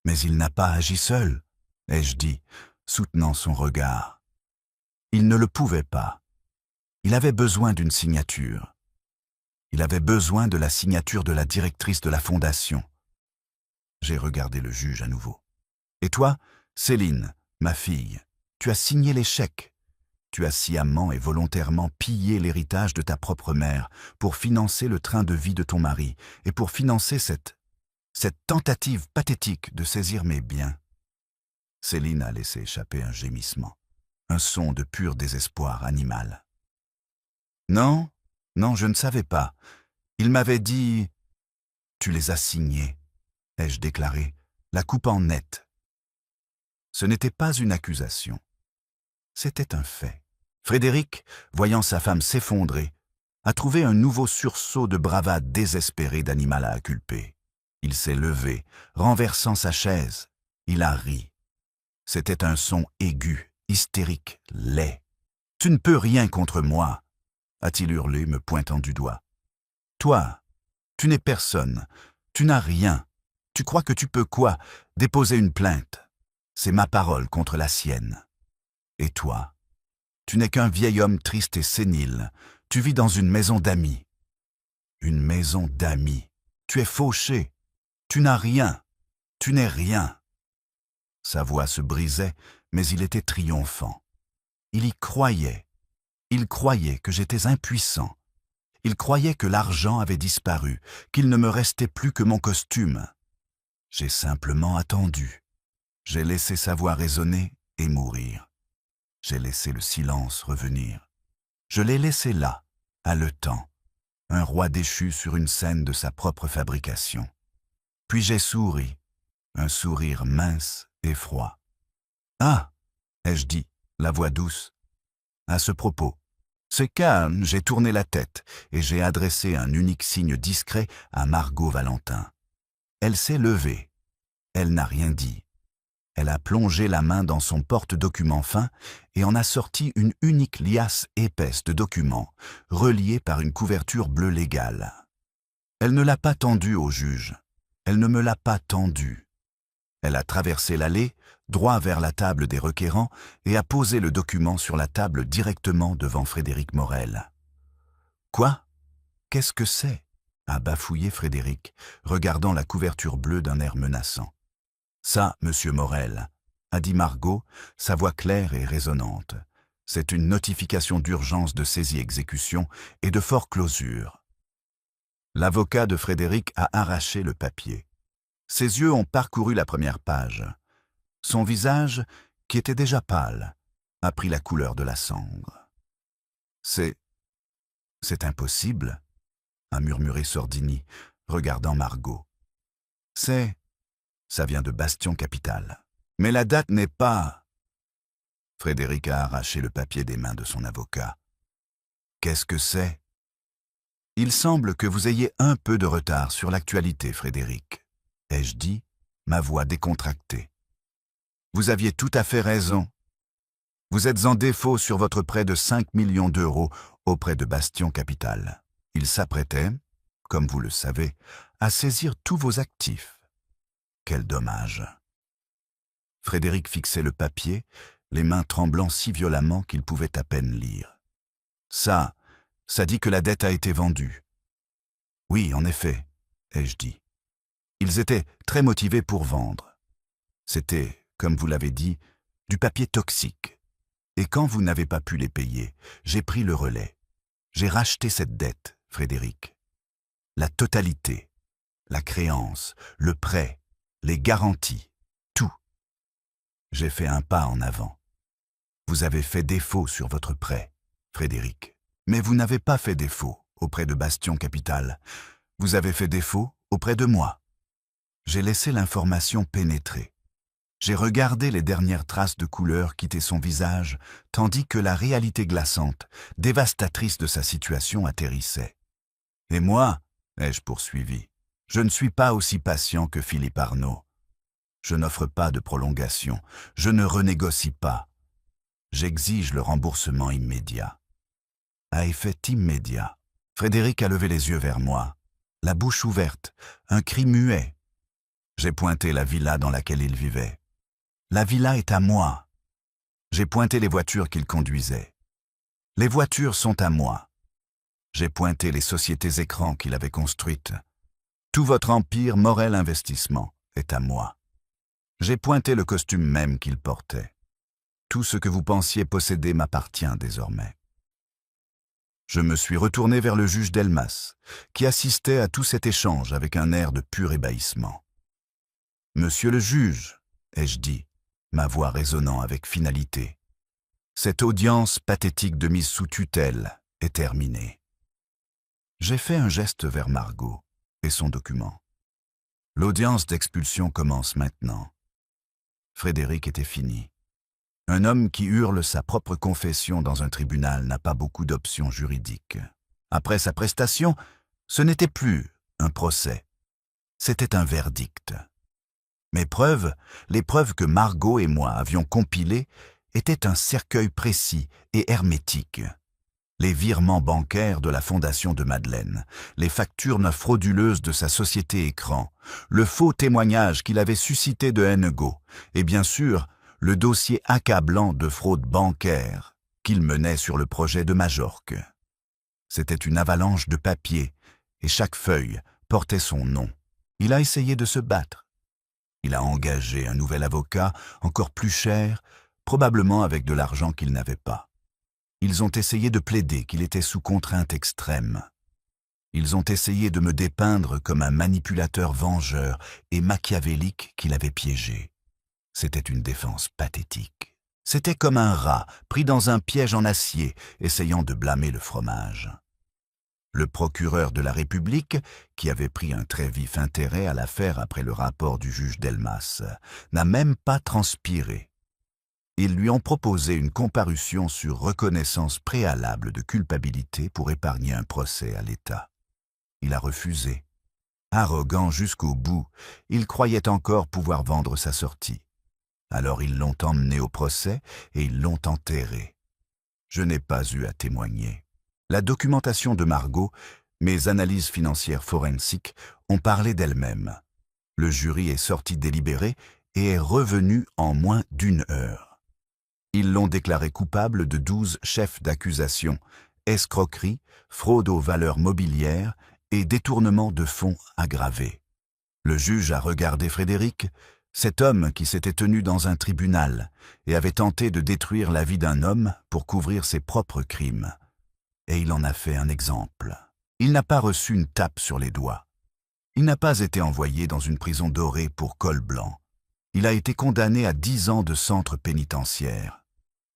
Mais il n'a pas agi seul, ai-je dit, soutenant son regard. Il ne le pouvait pas. Il avait besoin d'une signature. Il avait besoin de la signature de la directrice de la fondation. J'ai regardé le juge à nouveau. Et toi, Céline, ma fille, tu as signé les chèques. Tu as sciemment et volontairement pillé l'héritage de ta propre mère pour financer le train de vie de ton mari et pour financer cette tentative pathétique de saisir mes biens. Céline a laissé échapper un gémissement, un son de pur désespoir animal. Non, non, je ne savais pas. Il m'avait dit « Tu les as signés », ai-je déclaré, la coupant net. Ce n'était pas une accusation. C'était un fait. Frédéric, voyant sa femme s'effondrer, a trouvé un nouveau sursaut de bravade désespérée d'animal à inculper. Il s'est levé, renversant sa chaise. Il a ri. C'était un son aigu, hystérique, laid. « Tu ne peux rien contre moi », a-t-il hurlé, me pointant du doigt. « Toi, tu n'es personne, tu n'as rien. Tu crois que tu peux quoi? Déposer une plainte. C'est ma parole contre la sienne. Et toi, tu n'es qu'un vieil homme triste et sénile. Tu vis dans une maison d'amis. Une maison d'amis. Tu es fauché. Tu n'as rien. Tu n'es rien. » Sa voix se brisait, mais il était triomphant. Il y croyait. Il croyait que j'étais impuissant. Il croyait que l'argent avait disparu, qu'il ne me restait plus que mon costume. J'ai simplement attendu. J'ai laissé sa voix résonner et mourir. J'ai laissé le silence revenir. Je l'ai laissé là, haletant, un roi déchu sur une scène de sa propre fabrication. Puis j'ai souri, un sourire mince et froid. « Ah !» ai-je dit, la voix douce. À ce propos, c'est calme, j'ai tourné la tête et j'ai adressé un unique signe discret à Margot Valentin. Elle s'est levée. Elle n'a rien dit. Elle a plongé la main dans son porte-documents fin et en a sorti une unique liasse épaisse de documents, reliés par une couverture bleue légale. Elle ne l'a pas tendue au juge. Elle ne me l'a pas tendue. Elle a traversé l'allée, droit vers la table des requérants, et a posé le document sur la table directement devant Frédéric Morel. « Quoi? Qu'est-ce que c'est ?» a bafouillé Frédéric, regardant la couverture bleue d'un air menaçant. « Ça, monsieur Morel, » a dit Margot, sa voix claire et résonnante. « C'est une notification d'urgence de saisie-exécution et de foreclosure. » L'avocat de Frédéric a arraché le papier. Ses yeux ont parcouru la première page. Son visage, qui était déjà pâle, a pris la couleur de la cendre. « C'est impossible », a murmuré Sordini, regardant Margot. « Ça vient de Bastion Capital. Mais la date n'est pas... » Frédéric a arraché le papier des mains de son avocat. « Qu'est-ce que c'est ?»« Il semble que vous ayez un peu de retard sur l'actualité, Frédéric, » ai-je dit, ma voix décontractée. Vous aviez tout à fait raison. Vous êtes en défaut sur votre prêt de 5 millions d'euros auprès de Bastion Capital. Il s'apprêtait, comme vous le savez, à saisir tous vos actifs. Quel dommage. Frédéric fixait le papier, les mains tremblant si violemment qu'il pouvait à peine lire. Ça dit que la dette a été vendue. Oui, en effet, ai-je dit. Ils étaient très motivés pour vendre. C'était, comme vous l'avez dit, du papier toxique. Et quand vous n'avez pas pu les payer, j'ai pris le relais. J'ai racheté cette dette, Frédéric. La totalité, la créance, le prêt, les garanties, tout. J'ai fait un pas en avant. Vous avez fait défaut sur votre prêt, Frédéric. Mais vous n'avez pas fait défaut auprès de Bastion Capital. Vous avez fait défaut auprès de moi. J'ai laissé l'information pénétrer. J'ai regardé les dernières traces de couleur quitter son visage, tandis que la réalité glaçante, dévastatrice de sa situation atterrissait. Et moi, ai-je poursuivi, je ne suis pas aussi patient que Philippe Arnaud. Je n'offre pas de prolongation, je ne renégocie pas. J'exige le remboursement immédiat. À effet immédiat, Frédéric a levé les yeux vers moi, la bouche ouverte, un cri muet. J'ai pointé la villa dans laquelle il vivait. La villa est à moi. J'ai pointé les voitures qu'il conduisait. Les voitures sont à moi. J'ai pointé les sociétés écrans qu'il avait construites. Tout votre empire Morel Investissement est à moi. J'ai pointé le costume même qu'il portait. Tout ce que vous pensiez posséder m'appartient désormais. Je me suis retourné vers le juge Delmas, qui assistait à tout cet échange avec un air de pur ébahissement. « Monsieur le juge », ai-je dit, ma voix résonnant avec finalité, « cette audience pathétique de mise sous tutelle est terminée. » J'ai fait un geste vers Margot et son document. L'audience d'expulsion commence maintenant. Frédéric était fini. Un homme qui hurle sa propre confession dans un tribunal n'a pas beaucoup d'options juridiques. Après sa prestation, ce n'était plus un procès. C'était un verdict. Mes preuves, les preuves que Margot et moi avions compilées, étaient un cercueil précis et hermétique. Les virements bancaires de la fondation de Madeleine, les factures frauduleuses de sa société écran, le faux témoignage qu'il avait suscité de Hennegaud, et bien sûr, le dossier accablant de fraude bancaire qu'il menait sur le projet de Majorque. C'était une avalanche de papier, et chaque feuille portait son nom. Il a essayé de se battre. Il a engagé un nouvel avocat, encore plus cher, probablement avec de l'argent qu'il n'avait pas. Ils ont essayé de plaider qu'il était sous contrainte extrême. Ils ont essayé de me dépeindre comme un manipulateur vengeur et machiavélique qu'il avait piégé. C'était une défense pathétique. C'était comme un rat pris dans un piège en acier, essayant de blâmer le fromage. Le procureur de la République, qui avait pris un très vif intérêt à l'affaire après le rapport du juge Delmas, n'a même pas transpiré. Ils lui ont proposé une comparution sur reconnaissance préalable de culpabilité pour épargner un procès à l'État. Il a refusé. Arrogant jusqu'au bout, il croyait encore pouvoir vendre sa sortie. Alors ils l'ont emmené au procès et ils l'ont enterré. Je n'ai pas eu à témoigner. La documentation de Margot, mes analyses financières forensiques ont parlé d'elles-mêmes. Le jury est sorti délibéré et est revenu en moins d'1 heure. Ils l'ont déclaré coupable de 12 chefs d'accusation, escroquerie, fraude aux valeurs mobilières et détournement de fonds aggravé. Le juge a regardé Frédéric, cet homme qui s'était tenu dans un tribunal et avait tenté de détruire la vie d'un homme pour couvrir ses propres crimes. Et il en a fait un exemple. Il n'a pas reçu une tape sur les doigts. Il n'a pas été envoyé dans une prison dorée pour col blanc. Il a été condamné à 10 ans de centre pénitentiaire.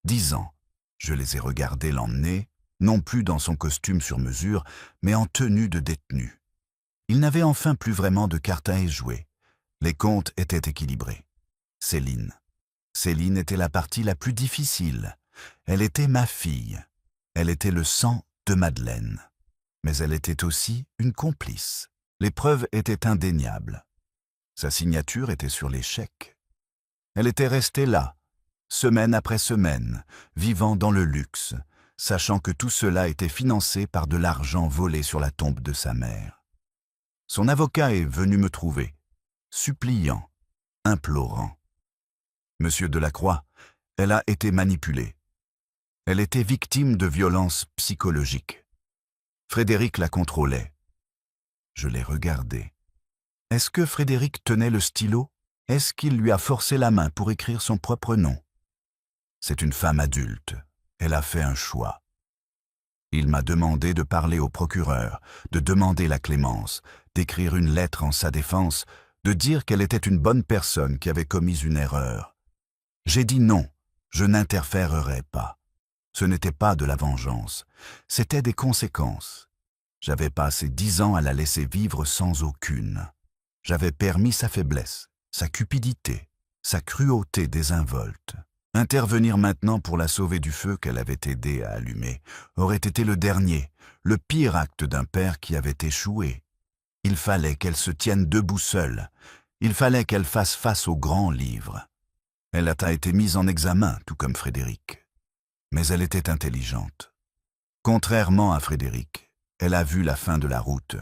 10 ans. Je les ai regardés l'emmener, non plus dans son costume sur mesure, mais en tenue de détenu. Il n'avait enfin plus vraiment de cartes à y jouer. Les comptes étaient équilibrés. Céline. Céline était la partie la plus difficile. Elle était ma fille. Elle était le sang de Madeleine. Mais elle était aussi une complice. Les preuves étaient indéniables. Sa signature était sur les chèques. Elle était restée là, semaine après semaine, vivant dans le luxe, sachant que tout cela était financé par de l'argent volé sur la tombe de sa mère. Son avocat est venu me trouver, suppliant, implorant. Monsieur Delacroix, elle a été manipulée. Elle était victime de violences psychologiques. Frédéric la contrôlait. Je l'ai regardé. Est-ce que Frédéric tenait le stylo? Est-ce qu'il lui a forcé la main pour écrire son propre nom? C'est une femme adulte. Elle a fait un choix. Il m'a demandé de parler au procureur, de demander la clémence, d'écrire une lettre en sa défense, de dire qu'elle était une bonne personne qui avait commis une erreur. J'ai dit non, je n'interférerai pas. Ce n'était pas de la vengeance, c'était des conséquences. J'avais passé 10 ans à la laisser vivre sans aucune. J'avais permis sa faiblesse, sa cupidité, sa cruauté désinvolte. Intervenir maintenant pour la sauver du feu qu'elle avait aidé à allumer aurait été le dernier, le pire acte d'un père qui avait échoué. Il fallait qu'elle se tienne debout seule. Il fallait qu'elle fasse face au grand livre. Elle a été mise en examen, tout comme Frédéric. Mais elle était intelligente. Contrairement à Frédéric, elle a vu la fin de la route.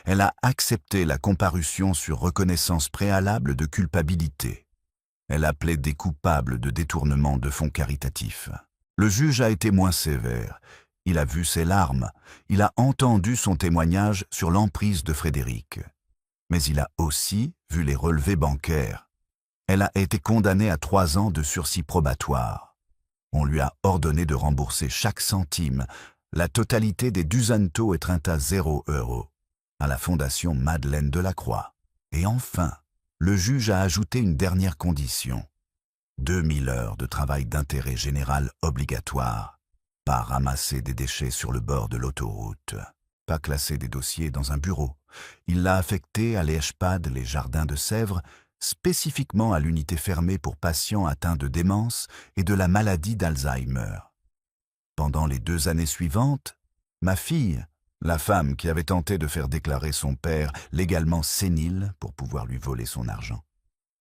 Elle a accepté la comparution sur reconnaissance préalable de culpabilité. Elle a plaidé coupable de détournement de fonds caritatifs. Le juge a été moins sévère. Il a vu ses larmes. Il a entendu son témoignage sur l'emprise de Frédéric. Mais il a aussi vu les relevés bancaires. Elle a été condamnée à 3 ans de sursis probatoire. On lui a ordonné de rembourser chaque centime. La totalité des Dusanto est à 0 € à la Fondation Madeleine Delacroix. Et enfin, le juge a ajouté une dernière condition. 2000 heures de travail d'intérêt général obligatoire. Pas ramasser des déchets sur le bord de l'autoroute. Pas classer des dossiers dans un bureau. Il l'a affecté à l'EHPAD Les Jardins de Sèvres, spécifiquement à l'unité fermée pour patients atteints de démence et de la maladie d'Alzheimer. Pendant les 2 années suivantes, ma fille, la femme qui avait tenté de faire déclarer son père légalement sénile pour pouvoir lui voler son argent,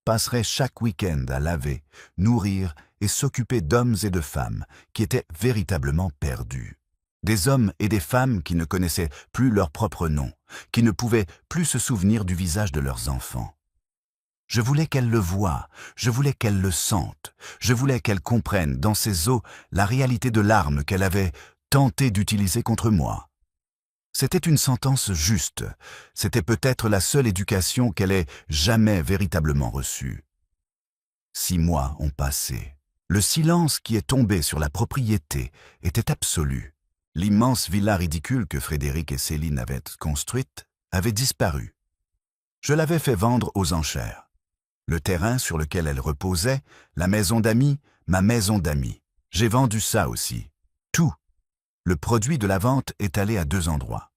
passerait chaque week-end à laver, nourrir et s'occuper d'hommes et de femmes qui étaient véritablement perdus. Des hommes et des femmes qui ne connaissaient plus leur propre nom, qui ne pouvaient plus se souvenir du visage de leurs enfants. Je voulais qu'elle le voie, je voulais qu'elle le sente, je voulais qu'elle comprenne dans ses os la réalité de l'arme qu'elle avait tenté d'utiliser contre moi. C'était une sentence juste, c'était peut-être la seule éducation qu'elle ait jamais véritablement reçue. 6 mois ont passé. Le silence qui est tombé sur la propriété était absolu. L'immense villa ridicule que Frédéric et Céline avaient construite avait disparu. Je l'avais fait vendre aux enchères. Le terrain sur lequel elle reposait, la maison d'amis, ma maison d'amis. J'ai vendu ça aussi. Tout. Le produit de la vente est allé à 2 endroits.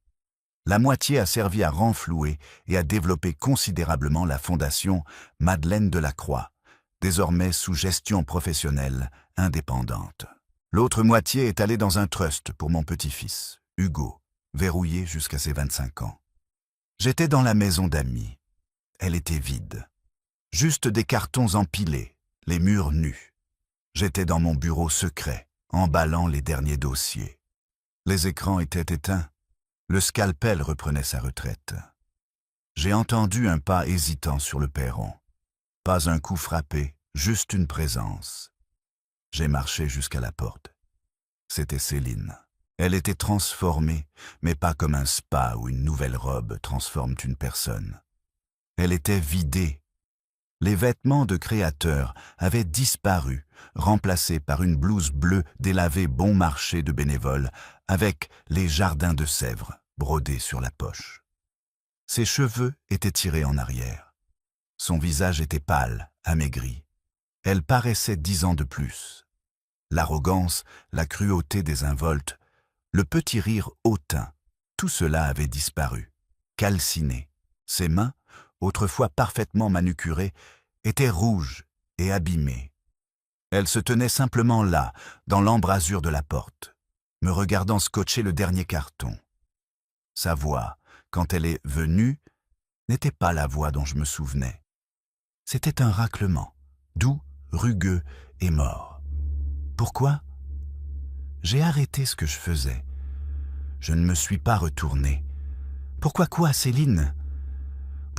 La moitié a servi à renflouer et à développer considérablement la fondation Madeleine Delacroix, désormais sous gestion professionnelle indépendante. L'autre moitié est allée dans un trust pour mon petit-fils, Hugo, verrouillé jusqu'à ses 25 ans. J'étais dans la maison d'amis. Elle était vide. Juste des cartons empilés, les murs nus. J'étais dans mon bureau secret, emballant les derniers dossiers. Les écrans étaient éteints. Le scalpel reprenait sa retraite. J'ai entendu un pas hésitant sur le perron. Pas un coup frappé, juste une présence. J'ai marché jusqu'à la porte. C'était Céline. Elle était transformée, mais pas comme un spa où une nouvelle robe transforme une personne. Elle était vidée. Les vêtements de créateur avaient disparu, remplacés par une blouse bleue délavée bon marché de bénévoles, avec les Jardins de Sèvres brodés sur la poche. Ses cheveux étaient tirés en arrière. Son visage était pâle, amaigri. Elle paraissait 10 ans de plus. L'arrogance, la cruauté désinvolte, le petit rire hautain, tout cela avait disparu, calciné. Ses mains, autrefois parfaitement manucurée, était rouge et abîmée. Elle se tenait simplement là, dans l'embrasure de la porte, me regardant scotcher le dernier carton. Sa voix, quand elle est venue, n'était pas la voix dont je me souvenais. C'était un raclement, doux, rugueux et mort. Pourquoi? J'ai arrêté ce que je faisais. Je ne me suis pas retourné. Pourquoi quoi, Céline?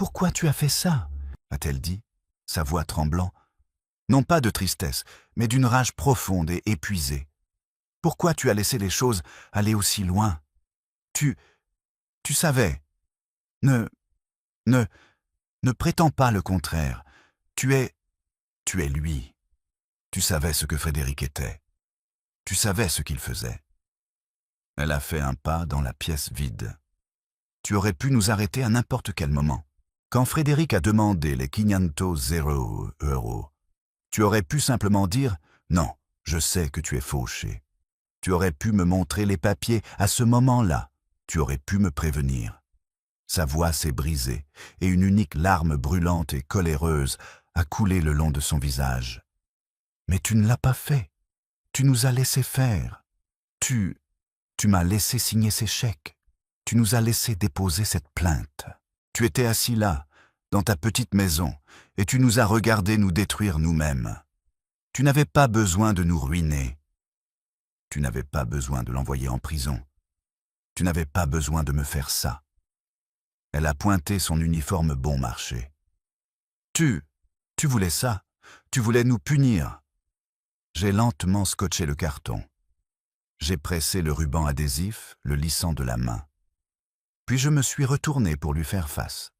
pourquoi tu as fait ça ?» a-t-elle dit, sa voix tremblant. Non pas de tristesse, mais d'une rage profonde et épuisée. « Pourquoi tu as laissé les choses aller aussi loin ? Tu savais. Ne prétends pas le contraire. Tu es lui. Tu savais ce que Frédéric était. Tu savais ce qu'il faisait. » Elle a fait un pas dans la pièce vide. Tu aurais pu nous arrêter à n'importe quel moment. Quand Frédéric a demandé les 500 €, tu aurais pu simplement dire « Non, je sais que tu es fauché ». Tu aurais pu me montrer les papiers à ce moment-là. Tu aurais pu me prévenir. Sa voix s'est brisée et une unique larme brûlante et coléreuse a coulé le long de son visage. Mais tu ne l'as pas fait. Tu nous as laissé faire. Tu m'as laissé signer ces chèques. Tu nous as laissé déposer cette plainte. Tu étais assis là, dans ta petite maison, et tu nous as regardés nous détruire nous-mêmes. Tu n'avais pas besoin de nous ruiner. Tu n'avais pas besoin de l'envoyer en prison. Tu n'avais pas besoin de me faire ça. Elle a pointé son uniforme bon marché. Tu voulais ça. Tu voulais nous punir. J'ai lentement scotché le carton. J'ai pressé le ruban adhésif, le lissant de la main. Puis je me suis retourné pour lui faire face.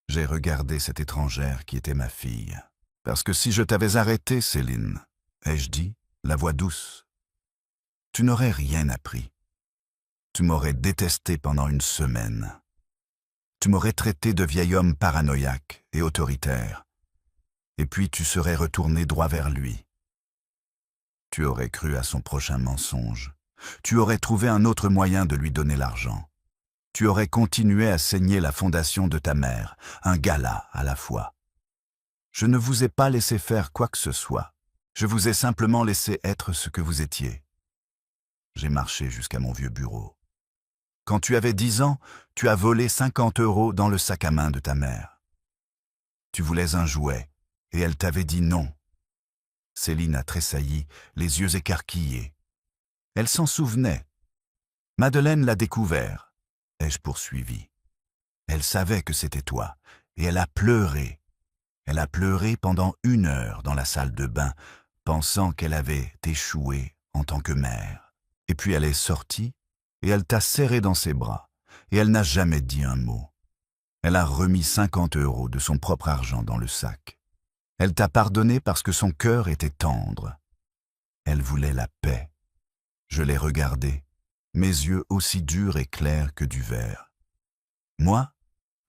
J'ai regardé cette étrangère qui était ma fille. « Parce que si je t'avais arrêté, Céline, ai-je dit, la voix douce, tu n'aurais rien appris. Tu m'aurais détesté pendant une semaine. Tu m'aurais traité de vieil homme paranoïaque et autoritaire. Et puis tu serais retourné droit vers lui. Tu aurais cru à son prochain mensonge. Tu aurais trouvé un autre moyen de lui donner l'argent. Tu aurais continué à saigner la fondation de ta mère, un gala à la fois. Je ne vous ai pas laissé faire quoi que ce soit. Je vous ai simplement laissé être ce que vous étiez. J'ai marché jusqu'à mon vieux bureau. Quand tu avais 10 ans, tu as volé 50 € dans le sac à main de ta mère. Tu voulais un jouet, et elle t'avait dit non. Céline a tressailli, les yeux écarquillés. Elle s'en souvenait. Madeleine l'a découvert, ai-je poursuivi. Elle savait que c'était toi, et elle a pleuré. Elle a pleuré pendant 1 heure dans la salle de bain, pensant qu'elle avait échoué en tant que mère. Et puis elle est sortie, et elle t'a serré dans ses bras, et elle n'a jamais dit un mot. Elle a remis 50 € de son propre argent dans le sac. Elle t'a pardonné parce que son cœur était tendre. Elle voulait la paix. Je l'ai regardée, mes yeux aussi durs et clairs que du verre. Moi,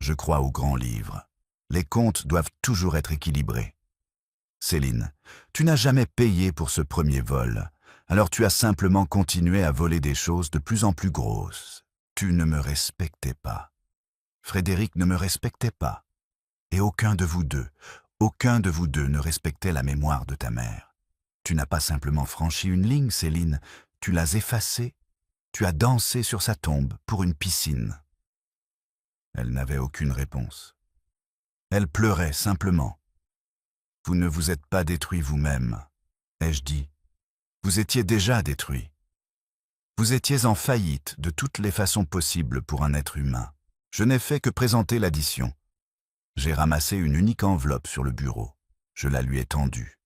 je crois au grand livre. Les comptes doivent toujours être équilibrés. Céline, tu n'as jamais payé pour ce premier vol, alors tu as simplement continué à voler des choses de plus en plus grosses. Tu ne me respectais pas. Frédéric ne me respectait pas. Et aucun de vous deux ne respectait la mémoire de ta mère. Tu n'as pas simplement franchi une ligne, Céline, tu l'as effacée. Tu as dansé sur sa tombe pour une piscine. Elle n'avait aucune réponse. Elle pleurait simplement. Vous ne vous êtes pas détruit vous-même, ai-je dit. Vous étiez déjà détruit. Vous étiez en faillite de toutes les façons possibles pour un être humain. Je n'ai fait que présenter l'addition. J'ai ramassé une unique enveloppe sur le bureau. Je la lui ai tendue.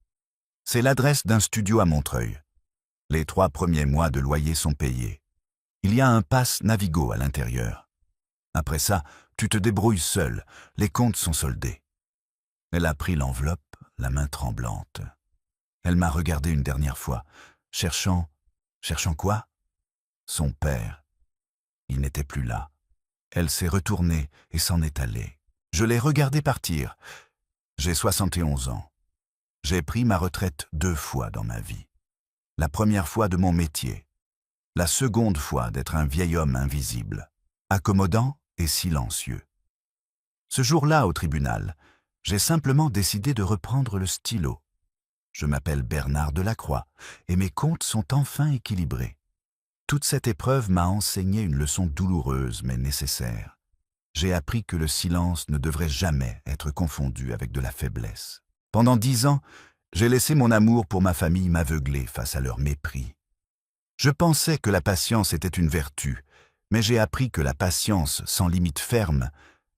C'est l'adresse d'un studio à Montreuil. Les 3 premiers mois de loyer sont payés. Il y a un pass Navigo à l'intérieur. Après ça, tu te débrouilles seul, les comptes sont soldés. Elle a pris l'enveloppe, la main tremblante. Elle m'a regardé une dernière fois, cherchant quoi? Son père. Il n'était plus là. Elle s'est retournée et s'en est allée. Je l'ai regardé partir. J'ai 71 ans. J'ai pris ma retraite 2 fois dans ma vie. La première fois de mon métier. La seconde fois d'être un vieil homme invisible, accommodant et silencieux. Ce jour-là, au tribunal, j'ai simplement décidé de reprendre le stylo. Je m'appelle Bernard Delacroix et mes comptes sont enfin équilibrés. Toute cette épreuve m'a enseigné une leçon douloureuse mais nécessaire. J'ai appris que le silence ne devrait jamais être confondu avec de la faiblesse. Pendant 10 ans, j'ai laissé mon amour pour ma famille m'aveugler face à leur mépris. Je pensais que la patience était une vertu, mais j'ai appris que la patience sans limite ferme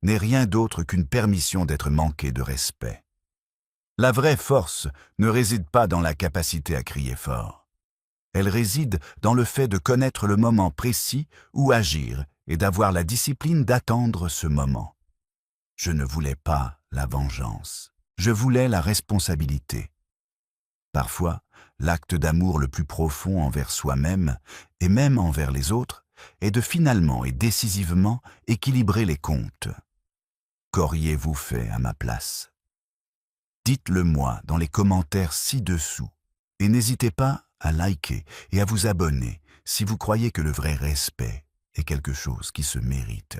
n'est rien d'autre qu'une permission d'être manqué de respect. La vraie force ne réside pas dans la capacité à crier fort. Elle réside dans le fait de connaître le moment précis où agir et d'avoir la discipline d'attendre ce moment. Je ne voulais pas la vengeance, je voulais la responsabilité. Parfois, l'acte d'amour le plus profond envers soi-même, et même envers les autres, est de finalement et décisivement équilibrer les comptes. Qu'auriez-vous fait à ma place? Dites-le moi dans les commentaires ci-dessous, et n'hésitez pas à liker et à vous abonner si vous croyez que le vrai respect est quelque chose qui se mérite.